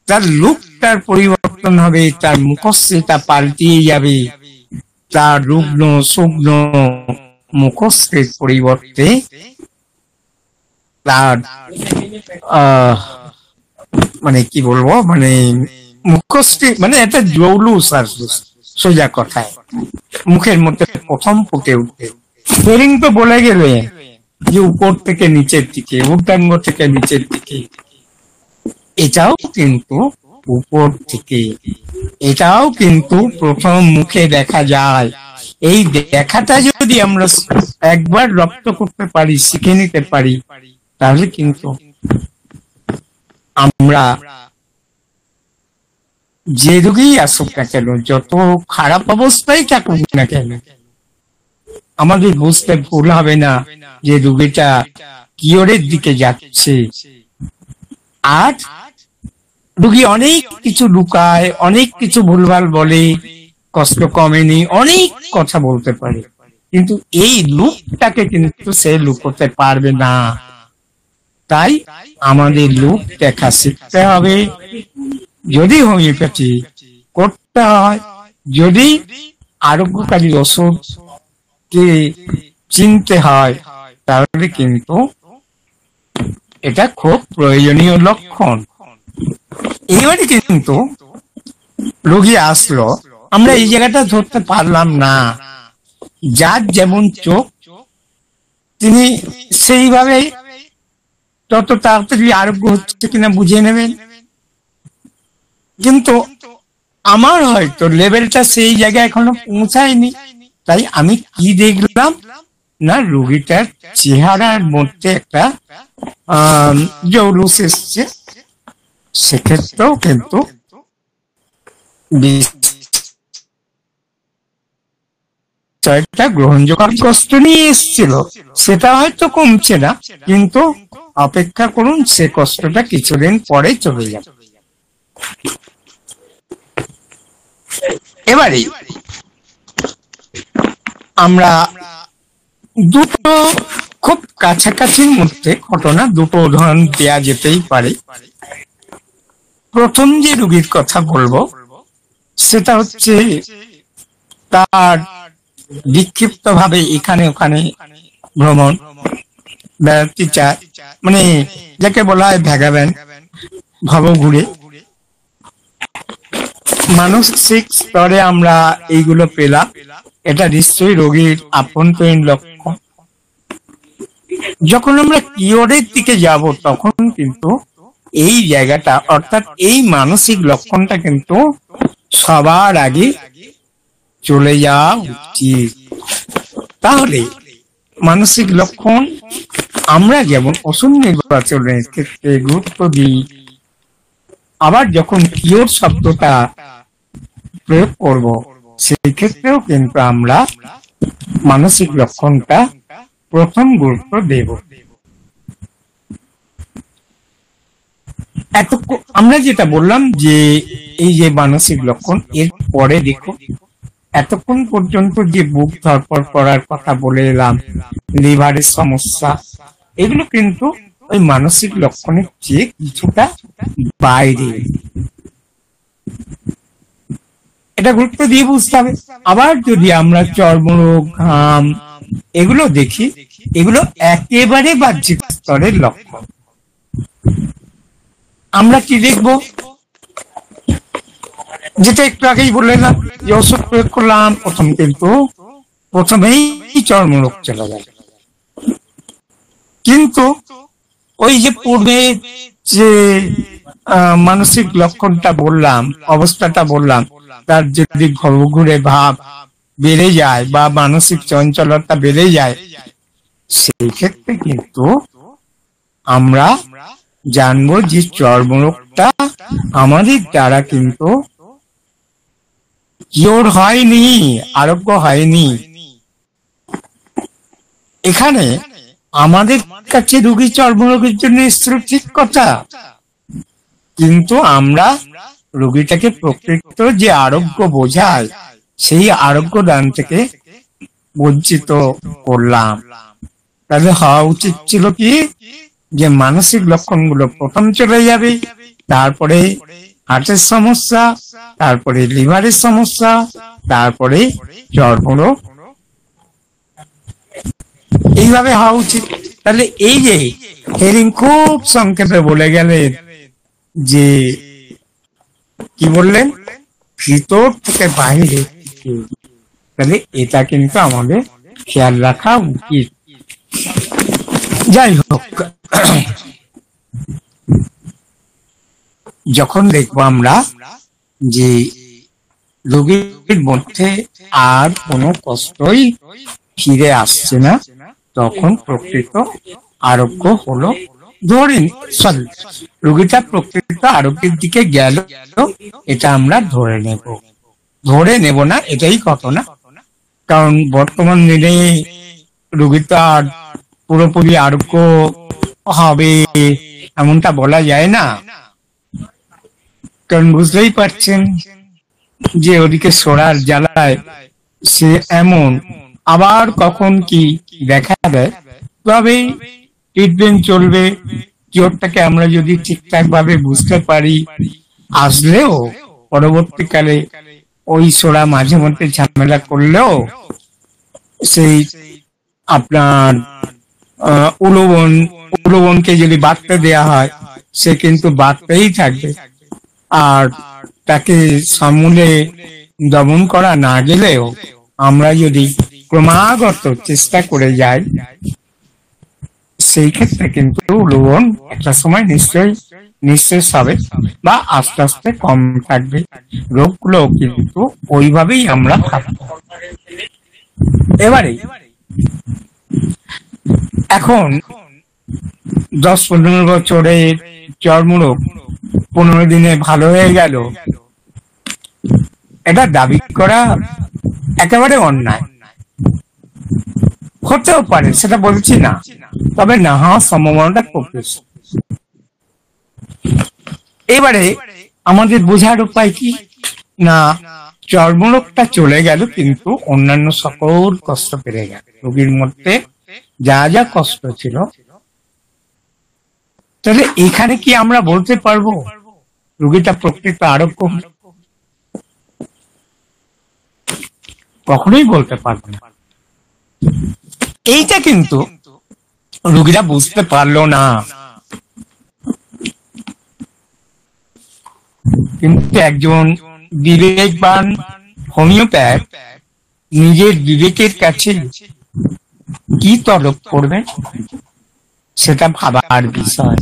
তার লুকটার পরিবর্তন হবে, তার মুখশ্রীটা পাল্টিয়ে যাবে, তার রুগ্ন শুগ্ন মুখশ্রীর পরিবর্তে তার মানে কি বলবো, মানে মুখশ্রী মানে একটা জৌলুস আর সোজা কথায় মুখের মধ্যে প্রথম ফুটে উঠে। হেরিং তো বলে গেলে যে উপর থেকে নিচের দিকে, ঊর্ধ্বাঙ্গ থেকে নিচের দিকে, এটাও কিন্তু উপর থেকে, এটাও কিন্তু প্রথম মুখে দেখা যায়। এই দেখাটা যদি আমরা একবার রপ্ত করতে পারি, শিখে নিতে পারি, তাহলে কিন্তু আমরা যে রোগী আসুক না কেন, যত খারাপ অবস্থায় থাকুক না কেন, আমাদের বুঝতে ভুল হবে না যে রোগীটা কিওরের দিকে যাচ্ছে। আর রোগী অনেক কিছু লুকায়, অনেক কিছু ভুলভাল বলে, কষ্ট কমেনি, অনেক কথা বলতে পারে, কিন্তু এই লুকটাকে কিন্তু সে লুকোতে পারবে না। তাই আমাদের লুক দেখা শিখতে হবে। যদি হোমিওপ্যাথি করতে হয়, যদি আরোগ্যকারী ওষুধ কে চিনতে হয়, তাহলে কিন্তু এটা খুব প্রয়োজনীয় লক্ষণ। এবারে কিন্তু রোগী আসলো, আমরা এই জায়গাটা ধরতে পারলাম না, যার যেমন চোখ তিনি সেইভাবে তত তাড়াতাড়ি আরোগ্য হচ্ছে কিনা বুঝে নেবেন। কিন্তু আমার হয়তো লেভেলটা সেই জায়গায় এখনো পৌঁছায়নি, তাই আমি কি দেখলাম না, রোগীটার চেহারার মধ্যে একটা জৌলুস এসছে। সেক্ষেত্রেও কিন্তু বিষয়টা গ্রহণযোগ্য। কষ্ট নিয়ে এসেছিল, সেটা হয়তো কমছে না, কিন্তু অপেক্ষা করুন, সে কষ্টটা কিছুদিন পরে চলে যাবে। এবারে আমরা দুটো খুব কাছাকাছির মধ্যে ঘটনা, দুটো উদাহরণ দেওয়া যেতেই পারে। প্রথম যে রোগীর কথা বলবো সেটা হচ্ছে তার বিক্ষিপ্ত ভাবে এখানে ওখানে ভ্রমণ, বেড়াতে চায়, মানে যাকে বলা হয় ভ্যাগাবেন, ভবঘুরে। মানসিক স্তরে আমরা এইগুলো পেলাম, এটা নিশ্চয়ই রোগীর আভ্যন্তরীণ লক্ষণ। যখন আমরা কিওরের দিকে যাব, তখন কিন্তু এই জায়গাটা, অর্থাৎ এই মানসিক লক্ষণটা কিন্তু সবার আগে চলে যাওয়া উচিত। তাহলে মানসিক লক্ষণ আমরা যেমন ওষুধ নির্বাচনের ক্ষেত্রে গুরুত্ব দিই, আবার যখন কিওর শব্দটা প্রয়োগ করব, সেই ক্ষেত্রেও কিন্তু আমরা মানসিক লক্ষণটা প্রথম গুরুত্ব দেব। আমরা যেটা বললাম যে এই যে মানসিক লক্ষণ, এর পরে দেখো এতক্ষণ পর্যন্ত যে বুক ধরপড় করার কথা বলে এলাম, লিভারের সমস্যা, এগুলো কিন্তু ওই মানসিক লক্ষণের চেয়ে কিছুটা বাইরে, এটা গুরুত্ব দিয়ে বুঝতে হবে। আবার যদি আমরা চর্মরোগ, ঘাম এগুলো দেখি, এগুলো একেবারে বাহ্যিক স্তরের লক্ষণ। আমরা কি দেখব, যেটা একটু আগেই বললাম, যে ওষুধ প্রয়োগ করলাম, প্রথমেই চর্মরোগ চলে গেল। কিন্তু ওই যে পূর্বে যে মানসিক লক্ষণটা বললাম, অবস্থাটা বললাম, তার যদি ঘুরে ভাব বেড়ে যায় বা মানসিক চঞ্চলতা বেড়ে যায়, সেই ক্ষেত্রে কিন্তু আমরা জানবো যে চর্মরোগটা আমাদের দ্বারা কিন্তু কিওর হয়নি, আরোগ্য হয়নি। এখানে আমাদের কাছে রোগী চর্মরোগের জন্য এসেছিল, ঠিক কথা, কিন্তু আমরা রোগীটাকে প্রকৃত যে আরোগ্য বোঝায়, সেই আরোগ্য দান থেকে বঞ্চিত করলাম। তাহলে হওয়া উচিত ছিল কি, যে মানসিক লক্ষণগুলো প্রথম চলে যাবে, তারপরে হার্টের সমস্যা, তারপরে লিভারের সমস্যা, তারপরে চর্মরোগ, এইভাবে হওয়া উচিত। তাহলে এই যে হেরিং খুব সংক্ষেপে বলে গেলেন, যে কি বললেন, ভিতর থেকে বাইরে, তাহলে এটা কিন্তু আমাদের খেয়াল রাখা উচিত। যাই হোক, যখন দেখবো আমরা যে রোগীর মধ্যে আর কোনো কষ্টই ফিরে আসছে না, তখন প্রকৃত আরোগ্য হলো, ধরে সরি, রোগীটা প্রকৃত আরোগ্যের দিকে গেল, এটা আমরা ধরে নেব না, এটাই ঘটনা। কারণ বর্তমান দিনে রোগী তো আর পুরোপুরি আরোগ্য হবে এমনটা বলা যায় না। কারণ বুঝতেই পারছেন যে ওদিকে সোরার জ্বালায় সে এমন, আবার কখন কি দেখা দেয়, তবে ট্রিটমেন্ট চলবে। কিওরটাকে আমরা যদি ঠিকঠাক ভাবে বুঝতে পারি, আসলেও পরবর্তীকালে ওই সোরা মাঝে মধ্যে ঝামেলা করলেও সেই আপনার উলবনকে যদি বাড়তে দেয়া হয়, সে কিন্তু বাড়তেই থাকবে। আর তাকে সমূলে দমন করা না গেলেও আমরা যদি ক্রমাগত চেষ্টা করে যাই, সেই ক্ষেত্রে কিন্তু উলবন একটা সময় নিশ্চয় হবে বা আস্তে আস্তে কম থাকবে। রোগগুলো কিন্তু ওইভাবেই আমরা থাকবো। এবারে এখন 10-15 বছরের চর্মরোগ 15 দিনে ভালো হয়ে গেল, এটা দাবি করা একেবারে অন্যায়। হতেও পারে, সেটা বলছি না, তবে না হওয়ার সম্ভাবনাটা খুব বেশি। এবারে আমাদের বোঝার উপায় কি না, চর্মরোগটা চলে গেল কিন্তু অন্যান্য সকল কষ্ট বেড়ে গেল। রোগীর মধ্যে যা যা কষ্ট ছিল, তাহলে এখানে কি আমরা বলতে পারবো রোগীটা প্রকৃত আরোগ্য? কখনোই বলতে পারবো না। এইটা কিন্তু রোগীরা বুঝতে পারলো না। কিন্তু একজন বিবেকবান হোমিওপ্যাথ নিজের বিবেকের কাছে কি তলব করবেন, সেটা ভাবার বিষয়।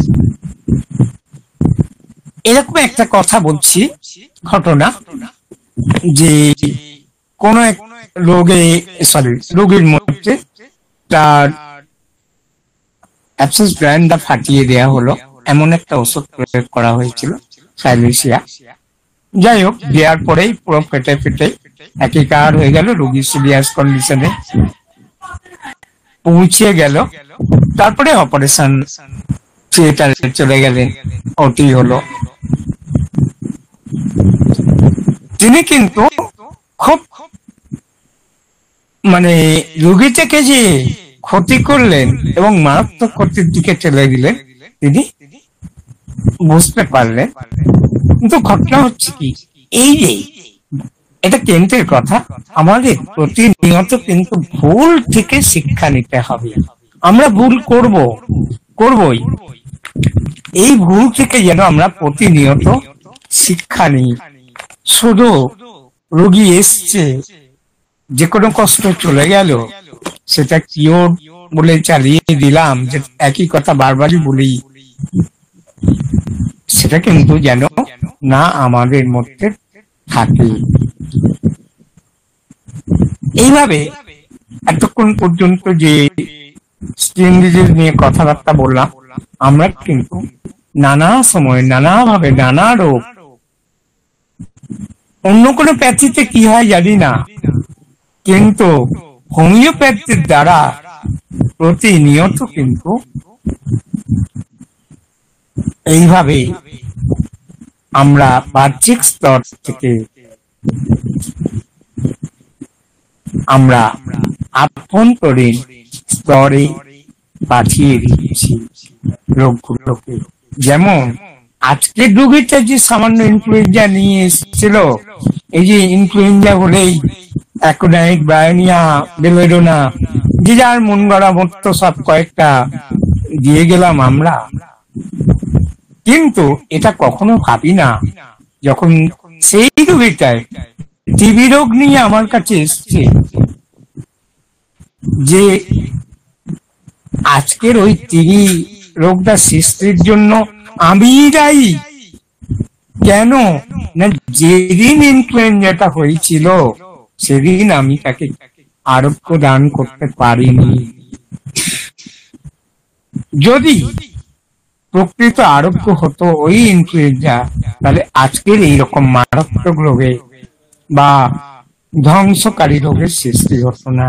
এরকম একটা কথা বলছি, ঘটনা, যে কোন এক রোগীর মধ্যে তার অ্যাবসেস গ্ল্যান্ডটা ফাটিয়ে দেয়া হলো, এমন একটা ওষুধ প্রয়োগ করা হয়েছিল, সাইলেসিয়া। যাই হোক, দেওয়ার পরেই পুরো ফেটে একাকার হয়ে গেল, রোগী সিরিয়াস কন্ডিশনে পৌঁছে গেল। তারপরে অপারেশন থিয়েটারে চলে গেলেন, ওটি হলো। তিনি কিন্তু খুব রোগীটাকে যে ক্ষতি করলেন এবং মারাত্মক ক্ষতির দিকে চলে গেলেন, তিনি বুঝতে পারলেন। কিন্তু ঘটনা হচ্ছে কি, এই যে এটা কেন্দ্রের কথা, আমাদের প্রতিনিয়ত কিন্তু ভুল থেকে শিক্ষা নিতে হবে। আমরা ভুল করবই, এই ভুল থেকে যেন আমরা প্রতিনিয়ত শিক্ষা নিই। শুধু রোগী এসছে, যে কোনো কষ্ট চলে গেল, সেটা কিওর বলে চালিয়ে দিলাম, যে একই কথা বারবারই বলি, সেটা কিন্তু যেন না আমাদের মধ্যে থাকে। এইভাবে এতক্ষণ পর্যন্ত যে স্কিন ডিজিজ নিয়ে কথাবার্তা বললাম, আমরা কিন্তু নানা সময় নানাভাবে নানা রোগ, অন্য কোনো প্যাথিতে কি হয় জানি না, কিন্তু হোমিওপ্যাথির দ্বারা প্রতিনিয়ত কিন্তু এইভাবে আমরা বাহ্যিক স্তর থেকে আমরা আভ্যন্তরীণ স্তরে পাঠিয়ে দিচ্ছি রোগগুলোকে। যেমন আজকে রোগীটা যে সামান্য ইনফ্লুয়েঞ্জা নিয়ে এসেছিল, এই যে ইনফ্লুয়েঞ্জা হলেই অ্যাকোনাইট, বায়োনিয়া, বেলেডোনা, যে যার মন গড়া মতো সব কয়েকটা দিয়ে গেলাম আমরা। কিন্তু এটা কখনো ভাবি না, যখন সেই রোগীটায় টিবি রোগ নিয়ে আমার কাছে এসছে, যে আজকের ওই টিবি রোগটা সৃষ্টির জন্য আমি দায়ী। কেন না, যেদিন ইনফ্লুয়েঞ্জাটা হয়েছিল সেদিন আমি তাকে আরোগ্য দান করতে পারিনি। যদি প্রকৃত আরোগ্য হতো ওই ইনফ্লুয়েঞ্জা, তাহলে আজকের এইরকম মারাত্মক রোগে বা ধ্বংসকারী রোগের সৃষ্টি হতো না।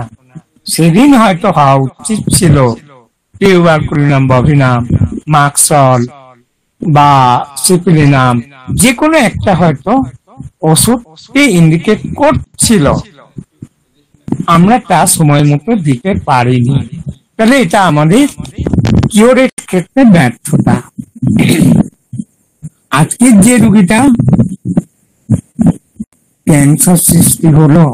সেদিন হয়তো হওয়া উচিত ছিল টিউবারকুলিনাম বভিনাম, মাক্সল বা সিপিলিনাম, যে কোনো একটা হয়তো ওষুধকে ইন্ডিকেট করছিল, আমরা তা সময় মতো দিতে পারিনি। তাহলে এটা আমাদের কিওরের ক্ষেত্রে ব্যর্থতা। আজকের যে রোগীটা ক্যান্সার সৃষ্টি হলো,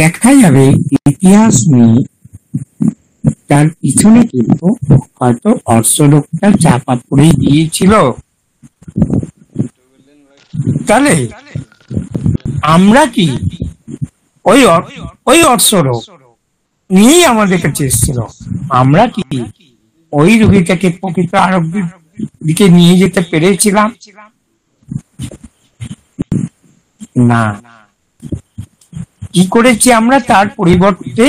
দেখা যাবে ইতিহাস নিয়ে তার পিছনে কিন্তু হয়তো অর্শরোগটা চাপা পড়ে গিয়েছিল। তাহলে আমরা কি ওই অর্শরোগ নিয়েই আমাদের কাছে এসেছিল, আমরা কি ওই রোগীটাকে প্রকৃত আরোগ্যের দিকে নিয়ে যেতে পেরেছিলাম? না। কি করেছি আমরা? তার পরিবর্তে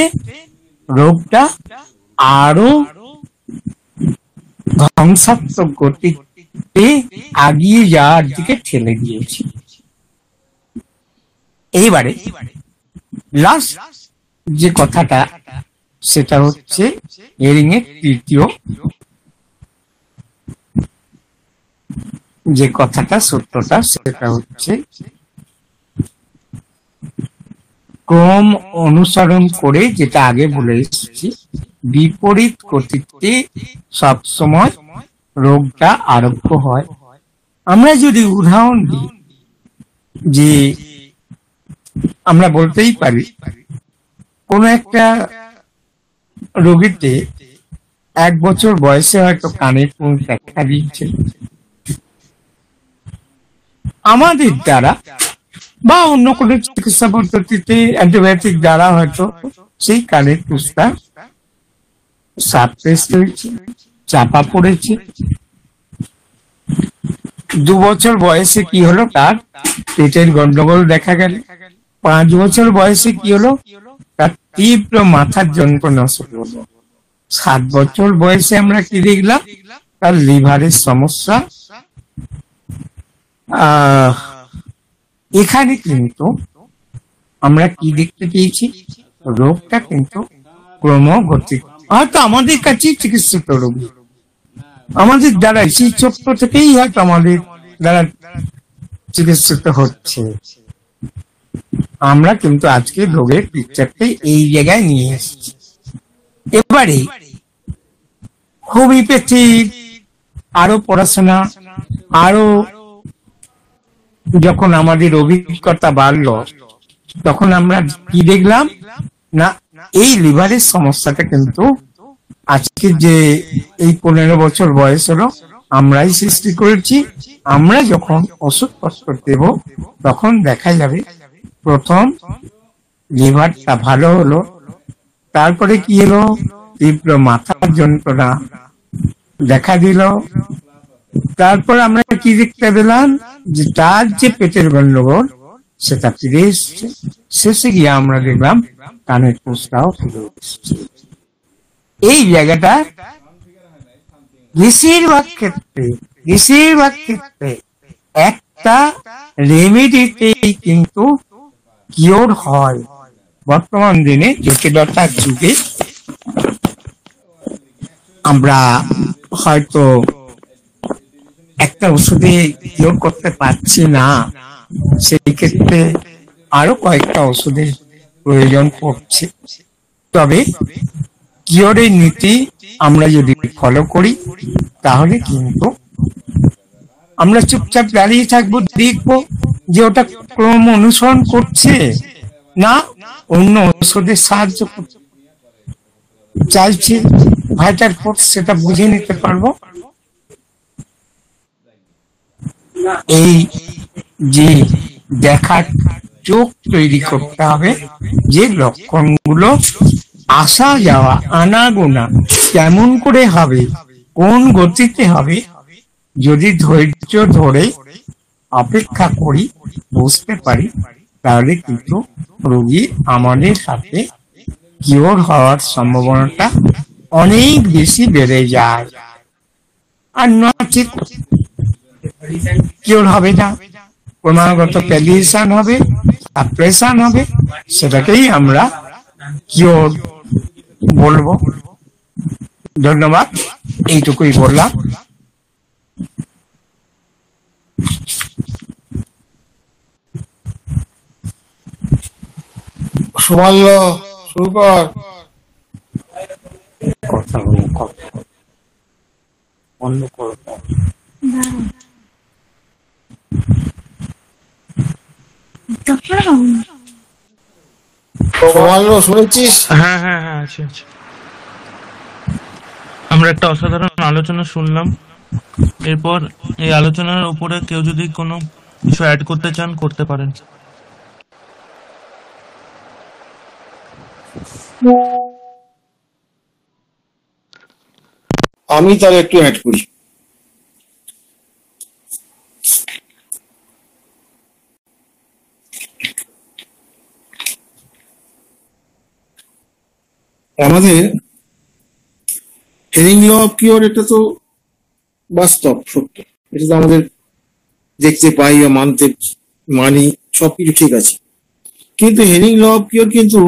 রোগটা আরো ধ্বংসাত্মক গতিতে আগিয়ে যাওয়ার দিকে ঠেলে দিয়েছি। এইবারে লাস্ট যে কথাটা, সেটা হচ্ছে হেরিং এর তৃতীয় যে কথাটা, সত্যটা, সেটা হচ্ছে ক্রম অনুসরণ করে, যেটা আগে বলে এসেছি, বিপরীত গতিতে সবসময় রোগটা আরোগ্য হয়। আমরা যদি উদাহরণ দিই, যে আমরা বলতেই পারি কোন একটা রোগীতে 1 বছর বয়সে হয়তো কানের পুঁজ দেখা দিয়েছে, আমাদের দ্বারা বা অন্য কোনো চিকিৎসা পদ্ধতিতে অ্যান্টিবায়োটিক দ্বারা হয়তো সেই কানের পুঁজটা সাপ্রেস হয়েছে, চাপা পড়েছে। 2 বছর বয়সে কি হলো? তার পেটের গন্ডগোল দেখা গেল। 5 বছর বয়সে কি হলো? তার তীব্র মাথার যন্ত্রণা শুরু হলো। 7 বছর বয়সে আমরা কি দেখলাম? তার লিভারের সমস্যা। এখানে কিন্তু আমরা কি দেখতে পেয়েছি? রোগটা কিন্তু ক্রমগতিক, হয়তো আমাদের কাছেই চিকিৎসিত রোগী, আমাদের দ্বারা সেই ছোট্ট থেকেই হয়তো আমাদের দ্বারা চিকিৎসিত হচ্ছে। আমরা কিন্তু আজকে রোগের পিকচারটা এই জায়গায় নিয়ে এসেছি। এবারে হোমিওপ্যাথির আরো পড়াশোনা, আরো যখন আমাদের অভিজ্ঞতা বাড়লো, তখন আমরা কি দেখলাম? না, এই লিভারের সমস্যাটা কিন্তু আজকে যে এই 15 বছর বয়স হলো, আমরাই সৃষ্টি করেছি। আমরা যখন ওষুধপত্র দেব, তখন দেখা যাবে প্রথম লিভারটা ভালো হলো, তারপরে কি হলো? তীব্র মাথার যন্ত্রণা দেখা দিল। তারপর আমরা কি দেখতে পেলাম? যে তার যে পেটের গন্ডগোল সেটা ফিরে এসছে। শেষে গিয়ে আমরা দেখলাম কানের পুঁজটাও ফিরে এসছে। এই জায়গাটা বেশিরভাগ ক্ষেত্রে একটা রেমেডিতেই কিন্তু কিওর হয়। বর্তমান দিনে জটিলতার যুগে আমরা হয়তো একটা ওষুধে কিওর করতে পারছি না, সেই ক্ষেত্রে আরো কয়েকটা ওষুধের প্রয়োজন পড়ছে। তবে কিওরের নীতি আমরা যদি ফলো করি, তাহলে কিন্তু আমরা চুপচাপ দাঁড়িয়ে থাকবো, দেখবো যে ওটা ক্রম অনুসরণ করছে না অন্য ওষুধের সাহায্য চাইছে, ভাইটাল ফোর্স, সেটা বুঝে নিতে পারবো। এই যে দেখার চোখ তৈরি করতে হবে, যে লক্ষণগুলো আসা যাওয়া আনাগোনা কেমন করে হবে, কোন গতিতে হবে, যদি ধৈর্য ধরে অপেক্ষা করি, বুঝতে পারি, তাহলে কিন্তু রোগী আমাদের সাথে কিওর হওয়ার সম্ভাবনাটা অনেক বেশি বেড়ে যায়। আর নচেত কিওর হবে না, ক্রমাগত প্যালিয়েশন হবে, সাপ্রেশন হবে, সেটাকেই আমরা কিওর বলবো। ধন্যবাদ, এইটুকুই বললাম। সুমাল্য, শুরু কর। কথা বলো, কথা বন্ধ করো। সুমাল্য, শুনেছিস? হ্যাঁ হ্যাঁ হ্যাঁ, আছে আছে। আমরা একটা অসাধারণ আলোচনা শুনলাম। এরপর এই আলোচনার উপরে কেউ যদি কোনো কিছু অ্যাড করতে চান করতে পারেন। আমি তাহলে একটু অ্যাড করি। আমাদের হেরিং ল অফ কিওর, এটা তো বাস্তব সত্য, এটা তো আমাদের দেখতে পাই বা মানি, সবকিছু ঠিক আছে। কিন্তু হেরিং ল অফ কিওর কিন্তু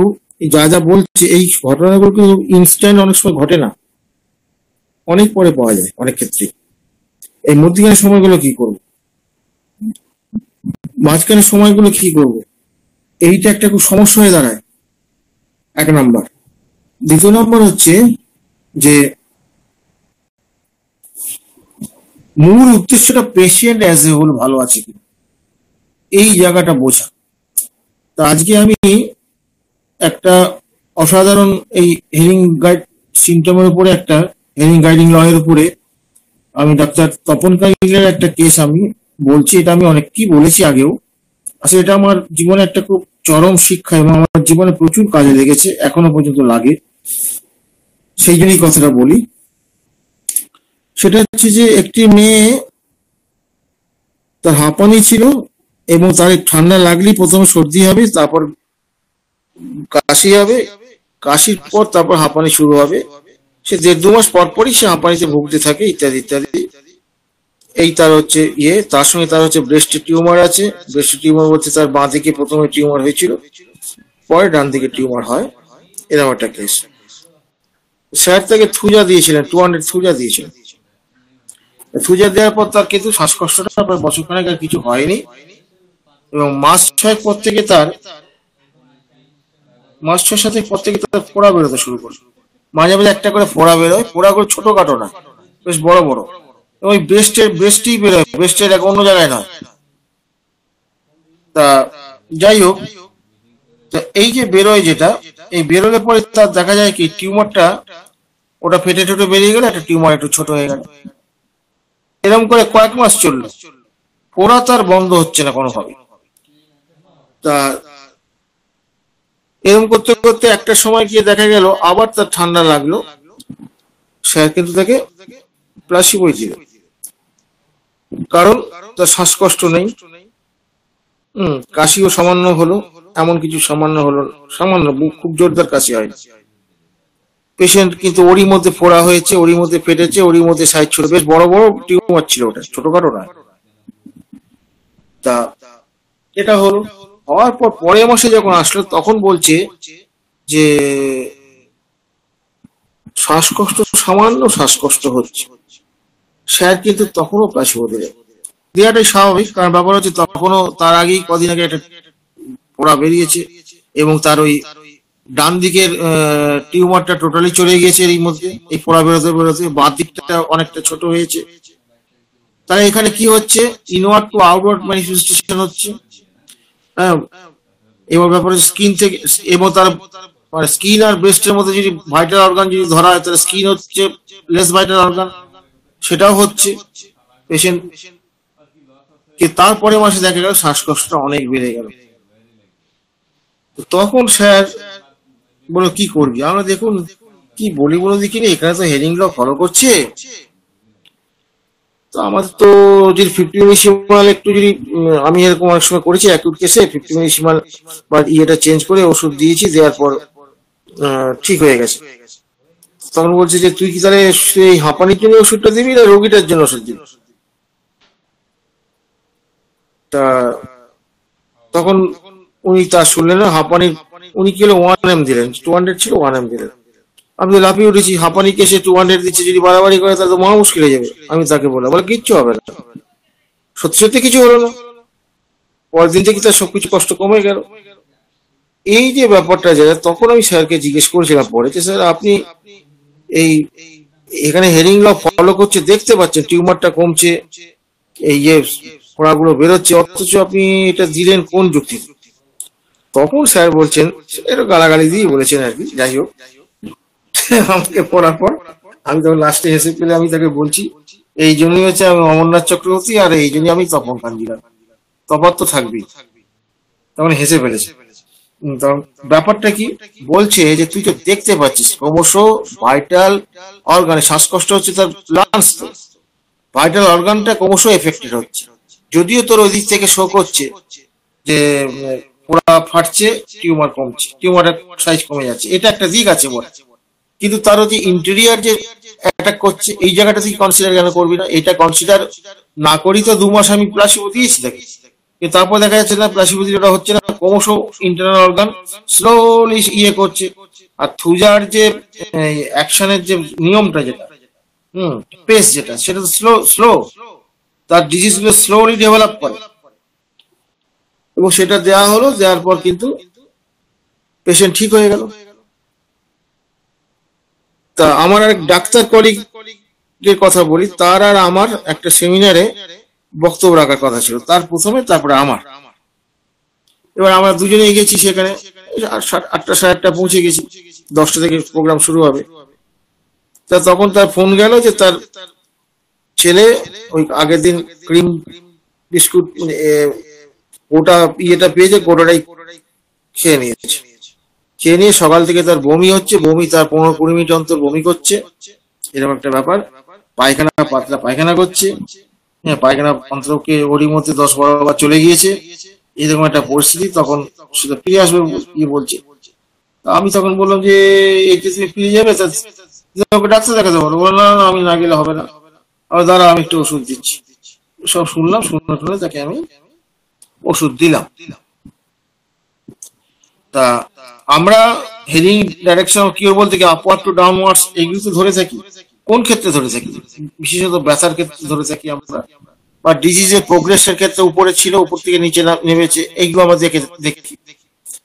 যা যা বলছে, এই ঘটনাগুলো কিন্তু ইনস্ট্যান্ট অনেক সময় ঘটে না, অনেক পরে পাওয়া যায় অনেক ক্ষেত্রে। এই মধ্যখানের সময়গুলো কি করব, মাঝখানের সময়গুলো কি করব, এইটা একটা খুব সমস্যা হয়ে দাঁড়ায়, এক নাম্বার। দ্বিতীয় নম্বর হচ্ছে যে মূল উদ্দেশ্যটা পেশেন্ট অ্যাজ এ হোল ভালো আছে কিনা, এই জায়গাটা বোঝা। তা আজকে আমি একটা অসাধারণ এই হেরিং গাইড সিমটমের উপরে, একটা হেরিং গাইডিং ল এর উপরে আমি ডাক্তার তপন কাইলের একটা কেস আমি বলছি। এটা আমি অনেক কি বলেছি আগেও, আসলে এটা আমার জীবনে একটা খুব চরম শিক্ষা এবং আমার জীবনে প্রচুর কাজে লেগেছে, এখনো পর্যন্ত লাগে, সেই জন্যই কথাটা বলি। সেটা হচ্ছে যে একটি মেয়ে, তার হাঁপানি ছিল এবং তার ঠান্ডা লাগলেই প্রথমে সর্দি হবে, তারপর কাশি হবে, কাশির পর তারপর হাঁপানি শুরু হবে। সে 1.5-2 মাস পর পরই সে হাঁপানিতে ভুগতে থাকে, ইত্যাদি ইত্যাদি। এই তার হচ্ছে তার সঙ্গে তার হচ্ছে ব্রেস্ট টিউমার আছে। ব্রেস্ট টিউমার বলতে তার বাঁ দিকে প্রথমে টিউমার হয়েছিল, পরে ডান দিকে টিউমার হয়, এরকম একটা কেস। স্যার তাকে থুজা দিয়েছিলেন, 200 থুজা দিয়েছিলেন। থুজা দেওয়ার পর তার কিন্তু শ্বাসকষ্টটা প্রায় বছরখানেক আর কিছু হয়নি, এবং মাস 6 পর থেকে তার মাস 6-7 পর থেকে তার ফোড়া বেরোতে শুরু করে। মাঝে মাঝে একটা করে ফোড়া বেরোয়, ফোড়াগুলো ছোটখাটো না, বেশ বড় বড়। ওই ব্রেস্টেই বেরোয়, ব্রেস্টের এক অন্য জায়গায় নয়। তা যাই হোক, এই যে বেরোয় যেটা, এই বেরোলে পরে তার দেখা যায় কি টিউমারটা ওটা ফেটে ঠেটে বেরিয়ে গেল, একটা টিউমার একটু ছোট হয়ে গেল। এরকম করে কয়েক মাস চললো, ফোড়া তার বন্ধ হচ্ছে না কোনোভাবে। তা এরকম করতে করতে একটা সময় গিয়ে দেখা গেল আবার তার ঠান্ডা লাগলো। স্যার কিন্তু তাকে প্লাসিবো দিল, কারণ তার শ্বাসকষ্ট নেই, কাশিও সামান্য হলো, এমন কিছু সামান্য হলো, সামান্য, খুব জোরদার কাশি হয়। পেশেন্ট কিন্তু ওরই মধ্যে ফোড়া হয়েছে, ওরই মধ্যে ফেটেছে, ওরই মধ্যে সাইজ ছিল, বেশ বড় বড় টিউমার ছিল, ওটা ছোটখাটো না। তা এটা হলো, হওয়ার পর পরের মাসে যখন আসলো তখন বলছে যে শ্বাসকষ্ট, সামান্য শ্বাসকষ্ট হচ্ছে। স্যার কিন্তু তখনও প্লাসিবো দিলেন, দেওয়াটাই স্বাভাবিক, কারণ ব্যাপার হচ্ছে তখনও তার আগেই কদিন আগে একটা ফোড়া বেরিয়েছে এবং তার ওই ডান দিকের টিউমারটা টোটালি চলে গিয়েছে এর মধ্যে, এই ফোড়া বেরোতে বেরোতে বাঁ দিকটা অনেকটা ছোট হয়েছে। তাহলে এখানে কি হচ্ছে, ইনওয়ার্ড টু আউটওয়ার্ড ম্যানিফেস্টেশন হচ্ছে। হ্যাঁ, এবার ব্যাপার হচ্ছে স্কিন থেকে, এবং তার স্কিন আর ব্রেস্টের মধ্যে যদি ভাইটাল অর্গান যদি ধরা হয়, তাহলে স্কিন হচ্ছে লেস ভাইটাল অর্গান, সেটাও হচ্ছে পেশেন্ট। তারপরে মাসে দেখা গেল শ্বাসকষ্টটা অনেক বেড়ে গেল। তখন স্যার বলো কি করবি? আমরা দেখুন কি বলি বলে দেখিনি, এখানে তো হেরিং ল ফলো করছে। তো আমাদের তো যদি 50 মিলিসিমাল একটু যদি আমি এরকম অনেক সময় করেছি অ্যাকিউট কেসে 50 মিলিসিমাল বা ইয়েটা চেঞ্জ করে ওষুধ দিয়েছি, দেওয়ার পর ঠিক হয়ে গেছে। তখন বলছে যে তুই কি তাহলে সেই হাঁপানির জন্য ওষুধটা দিবি না রোগীটার জন্য ওষুধ দিবি? তা তখন উনি তা শুনলেন না, হাঁপানির উনি কি হলো 1 m দিলেন, 200 ছিল 1 m দিলেন। আমি তো লাফিয়ে উঠেছি, হাঁপানি কেসে 200 দিচ্ছে, যদি বাড়াবাড়ি করে তাহলে তো মহা মুশকিল হয়ে যাবে। আমি তাকে বললাম, বলে কিচ্ছু হবে না। সত্যি সত্যি কিছু হলো না, পরের দিন থেকে তার সবকিছু কষ্ট কমে গেল। এই যে ব্যাপারটা যেটা, তখন আমি স্যারকে জিজ্ঞেস করেছিলাম পরে যে স্যার আপনি এই এখানে হেরিং ল ফলো করছে, দেখতে পাচ্ছেন টিউমারটা কমছে, এই যে ফোড়াগুলো বেরোচ্ছে, অথচ আপনি এটা দিলেন কোন যুক্তি? তখন স্যার বলছেন, এটা গালাগালি দিয়ে বলেছেন আর কি, যাই হোক। আমাকে পড়ার পর আমি তখন লাস্টে হেসে পেলে আমি তাকে বলছি, এই জন্যই হচ্ছে আমি অমরনাথ চক্রবর্তী, আর এই জন্যই আমি তপন কাঞ্জিলাল, তফাৎ তো থাকবেই। তখন হেসে ফেলেছে। তখন ব্যাপারটা কি বলছে যে তুই তো দেখতে পাচ্ছিস ক্রমশ ভাইটাল অর্গানে শ্বাসকষ্ট হচ্ছে, তার লাংস তো ভাইটাল অর্গানটা ক্রমশ এফেক্টেড হচ্ছে। যদিও তোর ওই দিক থেকে শো করছে যে পোড়া ফাটছে, টিউমার কমছে, টিউমারের সাইজ কমে যাচ্ছে, এটা একটা দিক আছে বলে, কিন্তু তারও যে ইন্টেরিয়ার যে অ্যাটাক করছে, এই জায়গাটা তুই কনসিডার কেন করবি না? এটা কনসিডার না করি তো 2 মাস আমি প্লাসিবো দিয়েছি তাকে, কিন্তু তারপর দেখা যাচ্ছে না প্লাসিবো দিলে ওটা হচ্ছে না, ক্রমশ ইন্টারনাল অর্গান স্লোলি ইয়ে করছে। আর থুজার যে অ্যাকশনের যে নিয়মটা যেটা পেস যেটা, সেটা তো স্লো স্লো, তার ডিজিজ গুলো স্লোলি ডেভেলপ করে, এবং সেটা দেওয়া হলো, দেওয়ার পর কিন্তু পেশেন্ট ঠিক হয়ে গেল। তা আমার এক ডাক্তার কলিগের কথা বলি, তার আর আমার একটা সেমিনারে বক্তব্য রাখার কথা ছিল, তার প্রথমে তারপরে আমার। এবার আমরা দুজনে গেছি সেখানে, 8টা 8:30 পৌঁছে গেছি, 10টা থেকে প্রোগ্রাম শুরু হবে। তা তখন তার ফোন গেল যে তার ছেলে ওই আগের দিন ক্রিম বিস্কুট ওটা ইয়েটা পেয়েছে, গোটাটাই খেয়ে নিয়েছে। খেয়ে নিয়ে সকাল থেকে তার বমি হচ্ছে, বমি তার 15-20 মিনিট অন্তর বমি করছে, এরকম একটা ব্যাপার। পায়খানা পাতলা পায়খানা করছে, হ্যাঁ পায়খানা অন্তরকে ওরই মধ্যে 10-12 বার চলে গিয়েছে, এরকম একটা পরিস্থিতি। তখন সেটা ফিরে আসবে কি বলছে। আমি তখন বললাম যে এই যে তুমি ফিরে যাবে, ডাক্তার দেখাতে পারো? বললাম না আমি না গেলে হবে না, আর দাঁড়া আমি একটু ওষুধ দিচ্ছি। সব শুনলাম, শুনে তাকে আমি ওষুধ দিলাম। তা আমরা হেডিং ডাইরেকশন কি বলতে কি আপওয়ার্ড টু ডাউনওয়ার্ডস এগুলো তো ধরে থাকি। কোন ক্ষেত্রে ধরে থাকি? বিশেষত ব্যথার ক্ষেত্রে ধরে থাকি আমরা, বা ডিজিজের প্রোগ্রেসের ক্ষেত্রে উপরে ছিল উপর থেকে নিচে নেমেছে, এইগুলো আমরা দেখি,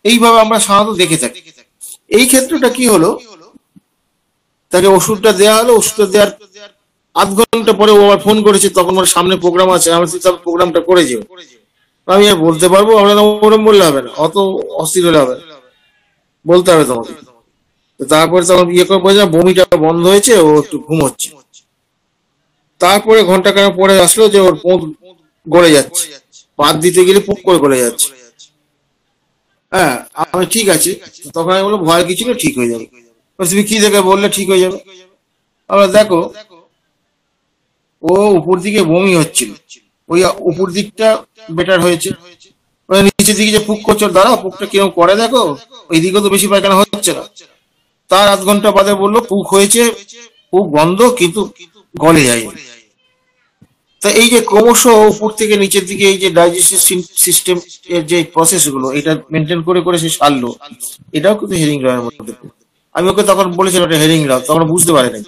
এইভাবে আমরা সাধারণত দেখে থাকি। এই ক্ষেত্রটা কি হলো, তাকে ওষুধটা দেওয়া হলো, ওষুধটা দেওয়ার আধ ঘন্টা পরে ও আবার ফোন করেছে, তখন আমার সামনে প্রোগ্রাম আছে, আমি তার প্রোগ্রামটা করে যাবো। আমি আর বলতে পারবো আমরা ওরম বললে হবে না, অত অস্থির হলে হবে, বলতে হবে তোমাকে। তারপরে তখন ইয়ে করে বলছে বমিটা বন্ধ হয়েছে, ও একটু ঘুমোচ্ছে। তারপরে ঘন্টাখানেক পরে আসলো যে ওর পোঁত গলে যাচ্ছে, পাত দিতে গেলে পুক করে গলে যাচ্ছে। হ্যাঁ আমি ঠিক আছে, তখন আমি বললাম ভয় কিছু না, ঠিক হয়ে যাবে। তুমি কি দেখে বললে ঠিক হয়ে যাবে? আমরা দেখো ও উপর দিকে বমি হচ্ছিল, ওই উপর দিকটা বেটার হয়েছে, ওই নিচের দিকে যে পুক করছো দাঁড়াও পুকটা কিরকম করে দেখো, ওই দিকে তো বেশি পায়খানা হচ্ছে না। তার আধ ঘন্টা বাদে বললো পুক হয়েছে, পুক বন্ধ কিন্তু গলে যায়নি। তা এই যে ক্রমশ উপর থেকে নিচের দিকে এই যে ডাইজেস্টিভ সিস্টেম এর যে প্রসেস গুলো, এটা মেনটেন করে করে সে সারলো, এটাও কিন্তু হেরিং লয়ের মধ্যে। আমি ওকে তখন বলেছিলাম এটা হেরিং ল, তখন বুঝতে পারে নাই।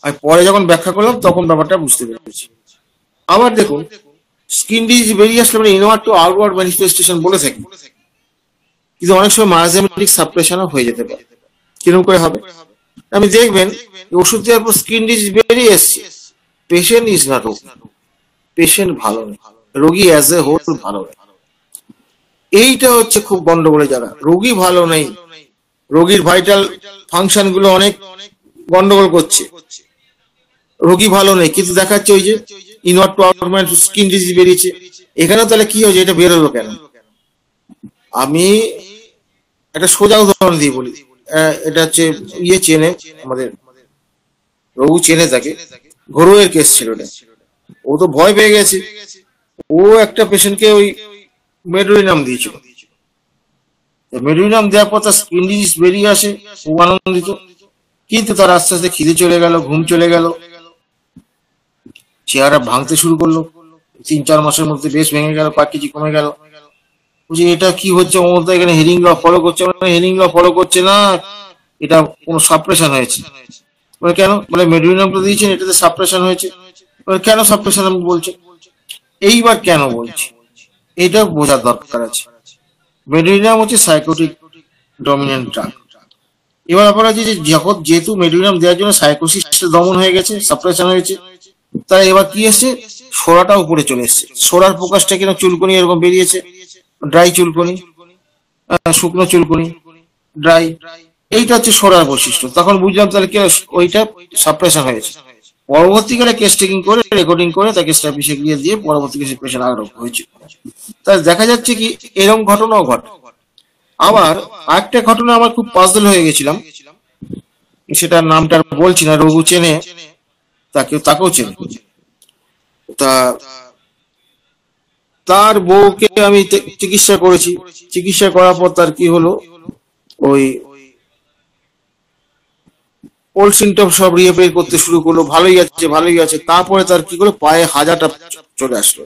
আমি পরে যখন ব্যাখ্যা করলাম তখন ব্যাপারটা বুঝতে পেরেছি। আবার দেখুন স্কিন ডিজিজ বেরিয়ে আসলে আমরা ইনওয়ার্ড টু আউটওয়ার্ড ম্যানিফেস্টেশন বলে থাকি, কিন্তু অনেক সময় মায়াজেমেটিক সাপ্রেশনও হয়ে যেতে পারে। কিরকম করে হবে? আমি দেখবেন ওষুধ দেওয়ার পর স্কিন ডিজিজ বেরিয়ে এসছে, patient is not okay, patient ভালো নেই, রোগী অ্যাজ এ হোল ভালো নেই। এইটা হচ্ছে খুব গন্ডগোলের জায়গা। রোগী ভালো নেই, রোগীর ভাইটাল ফাংশন গুলো অনেক গন্ডগোল করছে, রোগী ভালো নেই, কিন্তু দেখাচ্ছে ওই যে inward to outward skin disease বেরিয়েছে। এখানে তাহলে কি হয়েছে, এটা বেরোলো কেন? আমি একটা সোজা উদাহরণ দিয়ে বলি। এটা হচ্ছে ইয়ে চেনে, আমাদের রঘু চেনে তাকে, ঘরোয়ের কেস ছিল এটা। ও তো ভয় পেয়ে গেছে, ও একটা পেশেন্টকে ওই মেডোরিনাম দিয়েছিল। মেডোরিনাম দেওয়ার পর তার স্কিন ডিজিজ বেরিয়ে আসে, ও আনন্দিত। কিন্তু তার আস্তে আস্তে খিদে চলে গেল, ঘুম চলে গেল, চেহারা ভাঙতে শুরু করলো। 3-4 মাসের মধ্যে বেশ ভেঙে গেল, 5 কেজি কমে গেল। বলছি এটা কি হচ্ছে, ও তো এখানে হেরিং ল ফলো করছে। হেরিং ল ফলো করছে না, এটা কোনো সাপ্রেশন হয়েছে। বলে কেন? বলে মেডোরিনামটা দিয়েছেন, এটাতে সাপ্রেশন হয়েছে। বলে কেন সাপ্রেশন আমি বলছি? এইবার কেন বলছি এটা বোঝার দরকার আছে। মেডোরিনাম হচ্ছে সাইকোটিক ডমিনেন্ট ড্রাগ। এবার আপনারা যে যেহেতু মেডোরিনাম দেওয়ার জন্য সাইকোসিস দমন হয়ে গেছে, সাপ্রেশন হয়েছে, তাই এবার কি এসছে, সোরাটা উপরে চলে এসছে। সোরার প্রকাশটা কিনা চুলকনি এরকম বেরিয়েছে, ড্রাই চুলকনি, শুকনো চুলকনি, ড্রাই। এইটা হচ্ছে সোরার বৈশিষ্ট্য। তখন বুঝলাম তাহলে কি ওইটা সাপ্রেশন হয়েছে। পরবর্তীকালে কেস টেকিং করে, রেকর্ডিং করে তাকে স্ট্যাপিসে গিয়ে দিয়ে পরবর্তী কেসে পেশেন্ট আরোগ্য হয়েছে। তাই দেখা যাচ্ছে কি এরকম ঘটনাও ঘটে। আবার আরেকটা ঘটনা আমার খুব পাজল হয়ে গেছিলাম, সেটার নামটা বলছি না, রঘু চেনে, তাকেও চেনে। তা তার বউকে আমি চিকিৎসা করেছি। চিকিৎসা করার পর তার কি হলো, ওই ওল্ড সিমটম সব রিঅ্যাপিয়ার করতে শুরু করলো, ভালোই আছে ভালোই আছে। তারপরে তার কি করলো, পায়ে হাজাটা চলে আসলো।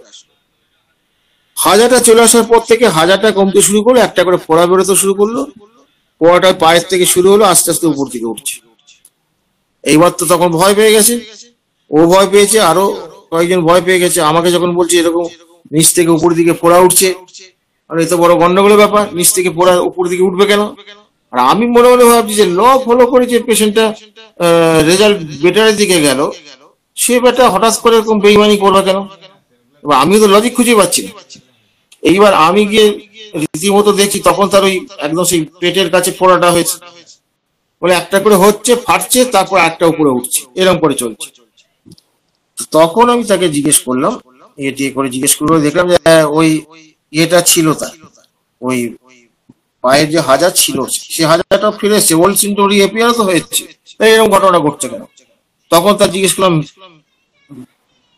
হাজাটা চলে আসার পর থেকে হাজাটা কমতে শুরু করলো, একটা করে ফোড়া বেরোতে শুরু করলো। ফোড়াটা পায়ের থেকে শুরু হলো, আস্তে আস্তে উপর দিকে উঠছে। এইবার তো তখন ভয় পেয়ে গেছে, ও ভয় পেয়েছে, আরো কয়েকজন ভয় পেয়ে গেছে। আমাকে যখন বলছে এরকম নিচ থেকে উপর দিকে ফোড়া উঠছে, আর এত বড় গন্ডগোলের ব্যাপার, নিচ থেকে ফোড়া উপর দিকে উঠবে কেন? আর আমি মনে মনে ভাবছি যে ল ফলো করে যে পেশেন্টটা রেজাল্ট বেটারের দিকে গেল, সে বেটা হঠাৎ করে এরকম বেইমানি করবে কেন? এবার আমি তো লজিক খুঁজে পাচ্ছি না। এইবার আমি গিয়ে রীতিমতো দেখছি, তখন তার ওই একদম সেই পেটের কাছে ফোড়াটা হয়েছে। বলে একটা করে হচ্ছে, ফাটছে, তারপর একটা উপরে উঠছে, এরকম করে চলছে। তখন আমি তাকে জিজ্ঞেস করলাম, করে জিজ্ঞেস করলো, দেখলাম যে ওই ইয়েটা ছিল, তার ওই পায়ের যে হাজার ছিল, সে হাজারটা ফিরে এসছে, ওল্ড সিমটম রিঅ্যাপিয়ার তো হয়েছে। তাই এরকম ঘটনা ঘটছে কেন? তখন তার জিজ্ঞেস করলাম,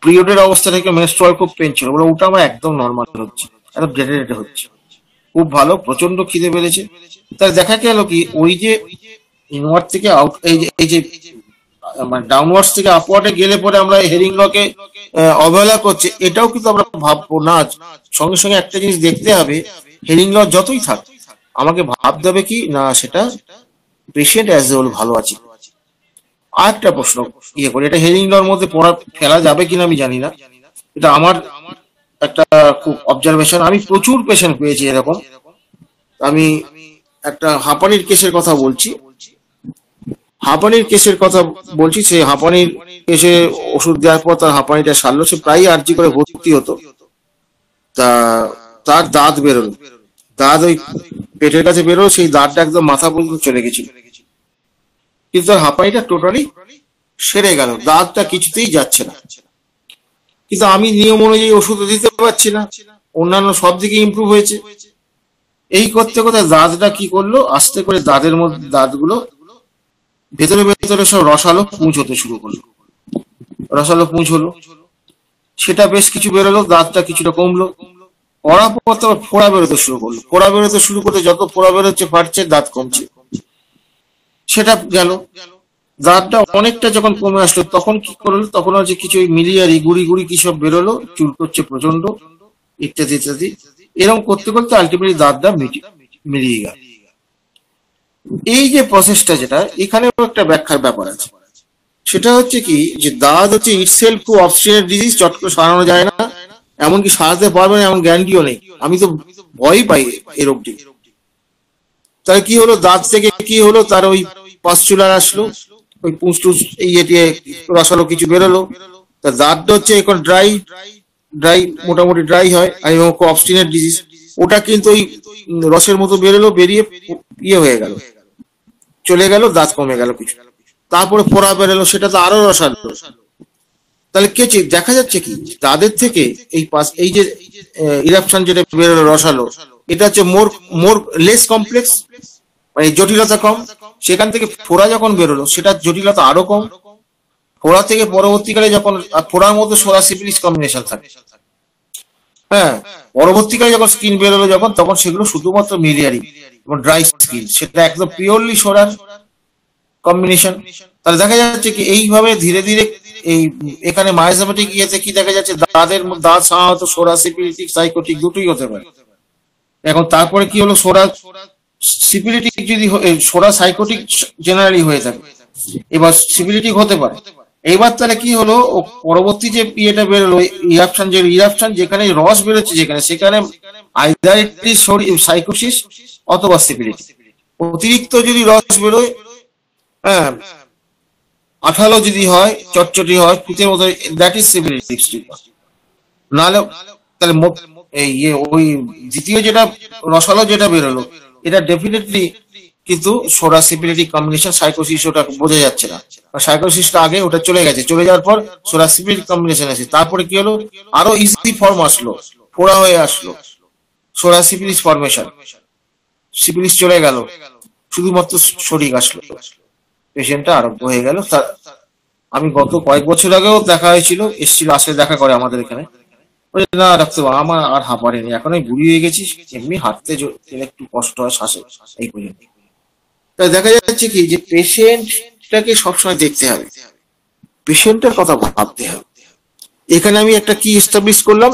পিরিয়ডের অবস্থা থেকে মেনস্ট্রুয়াল খুব পেন ছিল। বলে ওটা আমার একদম নর্মাল হচ্ছে, একদম ডেটে হচ্ছে, খুব ভালো, প্রচন্ড খিদে পেরেছে। তাই দেখা গেল কি, ওই যে ইনওয়ার্ড থেকে আউট, এই যে মানে ডাউনওয়ার্ডস থেকে আপওয়ার্ডে গেলে পরে আমরা হেরিং লকে অবহেলা করছে, এটাও কিন্তু আমরা ভাববো না। সঙ্গে সঙ্গে একটা জিনিস দেখতে হবে, হেরিং ল যতই থাক, আমাকে ভাবতে হবে কি না, সেটা পেশেন্ট অ্যাজ এ হোল ভালো আছে। আর একটা প্রশ্ন ইয়ে করি, এটা হেরিং লর মধ্যে ফেলা যাবে কিনা আমি জানি না, এটা আমার একটা খুব অবজারভেশন। আমি প্রচুর পেশেন্ট পেয়েছি এরকম। আমি একটা হাঁপানির কেসের কথা বলছি, সেই হাঁপানির কেসে ওষুধ দেওয়ার পর তার হাঁপানিটা সারলো। সে প্রায় আর্জি করে ভর্তি হতো। তা তার দাঁত বেরোলো, দাঁত ওই পেটের কাছে বেরোলো, সেই দাঁতটা একদম মাথা পর্যন্ত চলে গেছিল। কিন্তু তার হাঁপানিটা টোটালি সেরে গেল, দাঁতটা কিছুতেই যাচ্ছে না। কিন্তু আমি নিয়ম অনুযায়ী ওষুধ দিতে পারছি না, অন্যান্য সব দিকে ইমপ্রুভ হয়েছে। এই করতে করতে দাঁতটা কি করলো, আস্তে করে দাঁতের মধ্যে দাঁতগুলো ভেতরে ভেতরে সব রসালো পুঁজ হতে শুরু করলো। রসালো পুঁজ হলো, সেটা বেশ কিছু বেরোলো, দাঁতটা কিছুটা কমলো। পড়ার পর তো ফোড়া বেরোতে শুরু করলো। ফোড়া বেরোতে শুরু করতে যত ফোড়া বেরোচ্ছে, ফাটছে, দাঁত কমছে, সেটা গেল। দাঁতটা অনেকটা যখন কমে আসলো, তখন কি করলো, তখন হচ্ছে কিছু মিলিয়ারি গুড়ি গুড়ি কি সব বেরোলো, চুল করছে প্রচন্ড, ইত্যাদি ইত্যাদি। এরকম করতে করতে আলটিমেটলি দাঁতটা মিলিয়ে গেল। এই যে প্রসেসটা, যেটা এখানেও একটা ব্যাখ্যার ব্যাপার আছে। সেটা হচ্ছে কি, যে দাঁত হচ্ছে ইটসেলফ খুব অবস্ট্রিনেট ডিজিজ, চট করে সারানো যায় না, এমনকি সারাতে পারবে না এমন গ্যারান্টিও নেই। আমি তো ভয় পাই এই রোগটি। তাহলে কি হলো, দাঁত থেকে কি হলো, তার ওই পাস্চুলার আসলো, ওই পুঁজ টুজ রসালো কিছু বেরোলো। তার দাঁতটা হচ্ছে এখন ড্রাই মোটামুটি ড্রাই হয়, আর এবং খুব অবস্ট্রিনেট ডিজিজ। ওটা কিন্তু ওই রসের মতো বেরোলো, বেরিয়ে ইয়ে হয়ে গেল, চলে গেল, দাঁত কমে গেল কিছু। তারপরে ফোড়া বেরোলো, সেটা তো আরো রসালো। তাহলে দেখা যাচ্ছে কি, তাদের থেকে এই যে ইরাপশন যেটা বেরোলো রসালো, এটা হচ্ছে মোর লেস কমপ্লেক্স, মানে জটিলতা কম, সেখান থেকে ফোড়া যখন বেরোলো সেটার জটিলতা আরো কম। ফোড়া থেকে পরবর্তীকালে যখন ফোড়ার মধ্যে সোরা সিপিলিস কম্বিনেশন থাকে, হ্যাঁ, পরবর্তীকালে যখন স্কিন বেরোলো যখন, তখন সেগুলো শুধুমাত্র মিলিয়ারি এবং ড্রাই স্কিন, সেটা একদম পিওরলি সোরার কম্বিনেশন। তাহলে দেখা যাচ্ছে কি এইভাবে ধীরে ধীরে এই এখানে মায়োজেমেটিক ইয়েতে কি দেখা যাচ্ছে, দাঁত সাধারণত সোরা সিপিলিটিক সাইকোটিক দুটোই হতে পারে। এখন তারপরে কি হলো, সোরা সিপিলিটিক যদি সোরা সাইকোটিক জেনারেলি হয়ে থাকে, এবার সিপিলিটিক হতে পারে। এইবার তাহলে কি হলো, পরবর্তী যে ইয়েটা বেরোলো ইরাপশন যেখানে রস বেরোচ্ছে যেখানে, সেখানে আইদার ইট ইজ সাইকোসিস অথবা সিপিলিটিক। অতিরিক্ত যদি রস বেরোয়, হ্যাঁ, আঠালো যদি হয়, চটচটি হয়, ফুটের মতো, দ্যাট ইজ সিপিলিটিক। নাহলে তাহলে ওই দ্বিতীয় যেটা রসালো যেটা বেরোলো, এটা ডেফিনেটলি কিন্তু সোরা সিপিলিটিক কম্বিনেশন, সাইকোসিস ওটা বোঝা যাচ্ছে না। সাইকোসিসটা আগে ওটা চলে গেছে, চলে যাওয়ার পর সোরা সিপিলিটিক কম্বিনেশন আছে। তারপরে কি হলো, আরো ইজি ফর্ম আসলো, ফোড়া হয়ে আসলো, সোরা সিপিলিস ফরমেশন, সিপিলিস চলে গেল, শুধুমাত্র শরীর আসলো, পেশেন্টটা আরোগ্য হয়ে গেল। আমি গত কয়েক বছর আগেও দেখা হয়েছিল, এসেছিল, আসলে দেখা করে আমাদের এখানে, না ডাক্তার আমার আর হাঁপারেনি, এখন আমি বুড়ি হয়ে গেছি, এমনি হাঁটতে একটু কষ্ট হয়, শ্বাসে, এই পর্যন্ত। তাই দেখা যাচ্ছে কি যে পেশেন্টটাকে সবসময় দেখতে হবে, পেশেন্টের কথা ভাবতে হবে। এখানে আমি একটা কি এস্টাবলিশ করলাম,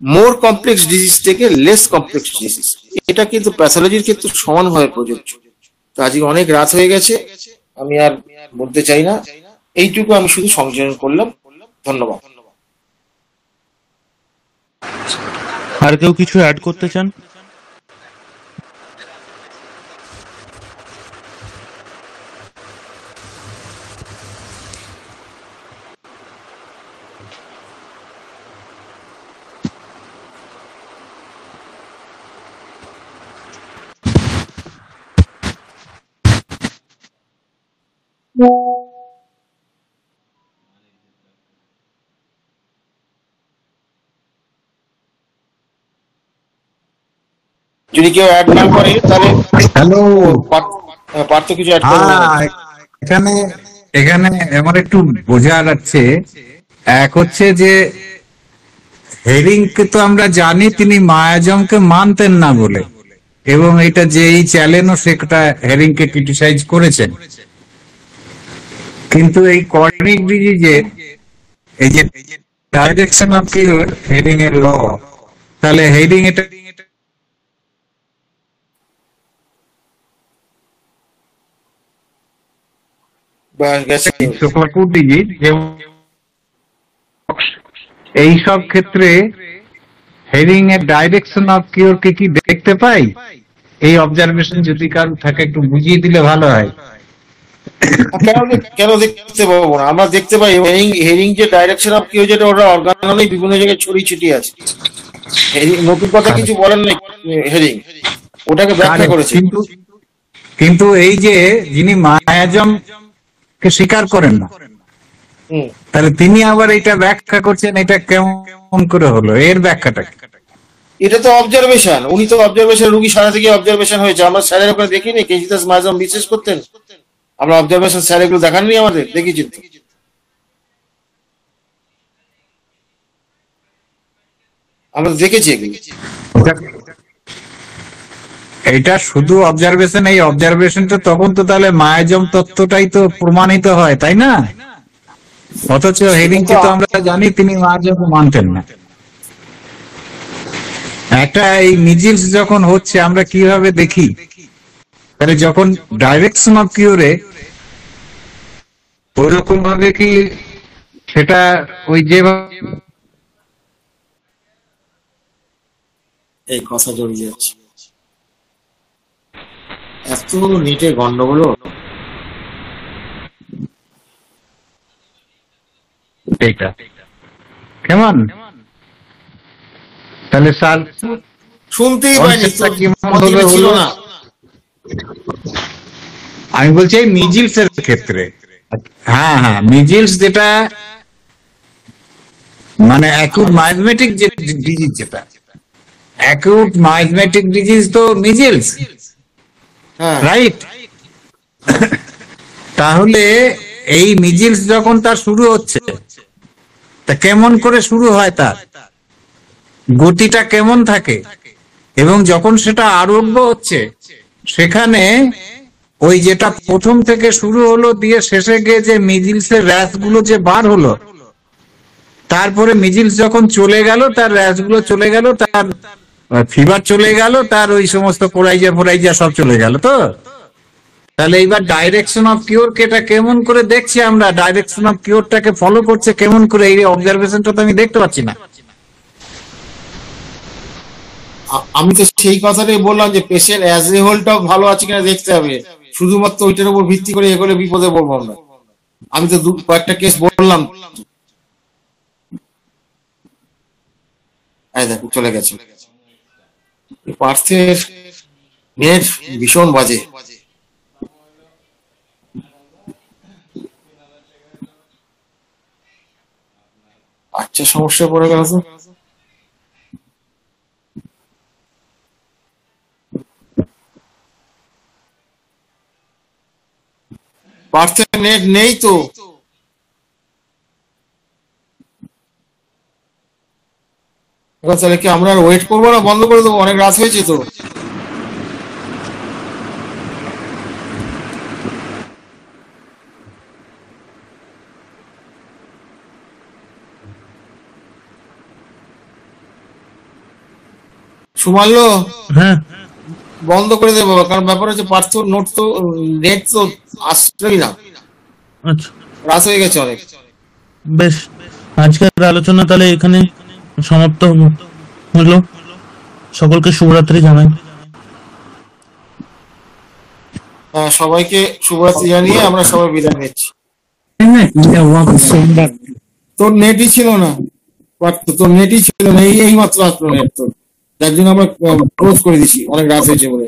মোর কমপ্লেক্স ডিজিজ থেকে লেস কমপ্লেক্স ডিজিজ, এটা কিন্তু প্যাথোলজির ক্ষেত্রে সমানভাবে প্রযোজ্য। তো আজকে অনেক রাত হয়ে গেছে, আমি আর বলতে চাই না, এইটুকু আমি শুধু সংযোজন করলাম। ধন্যবাদ। আর কেউ কিছু অ্যাড করতে চান? যদি কেউ অ্যাড না করে তাহলে হ্যালো। পার্থ কিছু অ্যাড করবে? এখানে এখানে আমার একটু বোঝা যাচ্ছে, এক হচ্ছে যে হেরিংকে তো আমরা জানি তিনি মায়াজমকে মানতেন না বলে, এবং এটা যে এই চ্যালেঞ্জও সেটা হেরিংকে ক্রিটিসাইজ করেছেন। কিন্তু এই কর্নিক ডিজিজের এই যে ডাইরেকশন অফ হেরিং এর ল, তাহলে হেরিং এটা এই সব ক্ষেত্রে হেরিং এর ডাইরেকশন অফ কিওর কে কি দেখতে পাই? এই অবজারভেশন যদি কারো থাকে একটু বুঝিয়ে দিলে ভালো হয়। কেন দেখতে পাবো না? আমরা দেখতে পাই হেরিং যে ডাইরেকশন অফ কিওর, যেটা ওরা অর্গানালি বিভিন্ন জায়গায় ছড়িয়ে ছিটিয়ে আছে। নতুন কথা কিছু বলেন নাই হেরিং, ওটাকে ব্যাখ্যা করেছে। কিন্তু এই যে যিনি মায়াজম কে স্বীকার করেন না, তাহলে তিনি আবার এটা ব্যাখ্যা করছেন, এটা কেমন করে হলো? এর ব্যাখ্যাটা এটা তো অবজারভেশন, উনি তো অবজারভেশন, রুগী সারা থেকে অবজারভেশন হয়েছে। আমরা স্যারের ওখানে দেখিনি কেজিদাস মায়াজম বিশেষ করতেন, আমরা অবজারভেশন স্যার এগুলো দেখাননি, আমাদের দেখেছি, আমরা দেখেছি এগুলো। এটা শুধু অবজারভেশন, এই অবজারভেশনটা তখন তো তাহলে মায়াজম তত্ত্বটাই তো প্রমাণিত হয়, তাই না? অথচ হেরিংকে তো আমরা জানি তিনি মায়াজম মানতেন না। একটা এই মিজিলস যখন হচ্ছে আমরা কিভাবে দেখি, তাহলে যখন ডাইরেকশন অফ কিওরে ওইরকম ভাবে কি সেটা ওই যে এই কথা জড়িয়ে যাচ্ছে, এত নিটে গন্ডগোল। এইটা কেমন? তাহলে স্যার শুনতেই পাইনি, ছিল না। আমি বলছি এই মিজিলস এর ক্ষেত্রে, হ্যাঁ হ্যাঁ, মিজিলস যেটা মানে অ্যাকিউট মায়োজমেটিক যে ডিজিজ, যেটা অ্যাকিউট মায়োজমেটিক ডিজিজ তো মিজিলস, রাইট? তাহলে এই মিজিলস যখন তার শুরু হচ্ছে, তা কেমন করে শুরু হয়, তার গতিটা কেমন থাকে, এবং যখন সেটা আরোগ্য হচ্ছে সেখানে ওই যেটা প্রথম থেকে শুরু হলো দিয়ে শেষে গিয়ে যে মিজিলসের র্যাশ গুলো যে বার হলো, তারপরে মিজিলস যখন চলে গেল, তার র্যাশ গুলো চলে গেল, তার ফিভার চলে গেল, তার ওই সমস্ত কোরাইজা ফোরাইজা সব চলে গেল। তো তাহলে এইবার ডাইরেকশন অফ কিওর এটা কেমন করে দেখছি আমরা, ডাইরেকশন অফ কিওরটাকে ফলো করছে কেমন করে, এই অবজারভেশনটা তো আমি দেখতে পাচ্ছি না। আমি তো সেই কথাটাই বললাম যে পেশেন্ট অ্যাজ এ হোলটাও ভালো আছে কিনা দেখতে হবে, শুধুমাত্র ওইটার উপর ভিত্তি করে এগোলে বিপদে পড়বো আমরা। আমি তো কয়েকটা কেস বললাম, এই দেখো চলে গেছে। পার্থের নেট ভীষণ বাজে। আচ্ছা, সমস্যা পড়ে গেল তো। পার্থের নেট নেই তো। এবার তাহলে কি আমরা আর ওয়েট করবো না, বন্ধ করে দেবো? অনেক রাত হয়েছে তো। সুমাল্য, হ্যাঁ, বন্ধ করে দেবো, কারণ ব্যাপার হচ্ছে পার্থ নোট তো নেট তো আসছেই না, আচ্ছা, রাত হয়ে গেছে অনেক। বেশ। আজকের আলোচনা তাহলে এখানে সমাপ্ত হলো। সকলকে শুভরাত্রি জানাই। সবাইকে শুভরাত্রি জানিয়ে আমরা সবাই বিদায় নিচ্ছি। সোমবার তোর নেটই ছিল না পার্থ, তোর নেটই ছিল না, এই মাত্র আসলো নেট তোর, যার জন্য আমরা ক্লোজ করে দিছি, অনেক রাত হয়েছে বলে।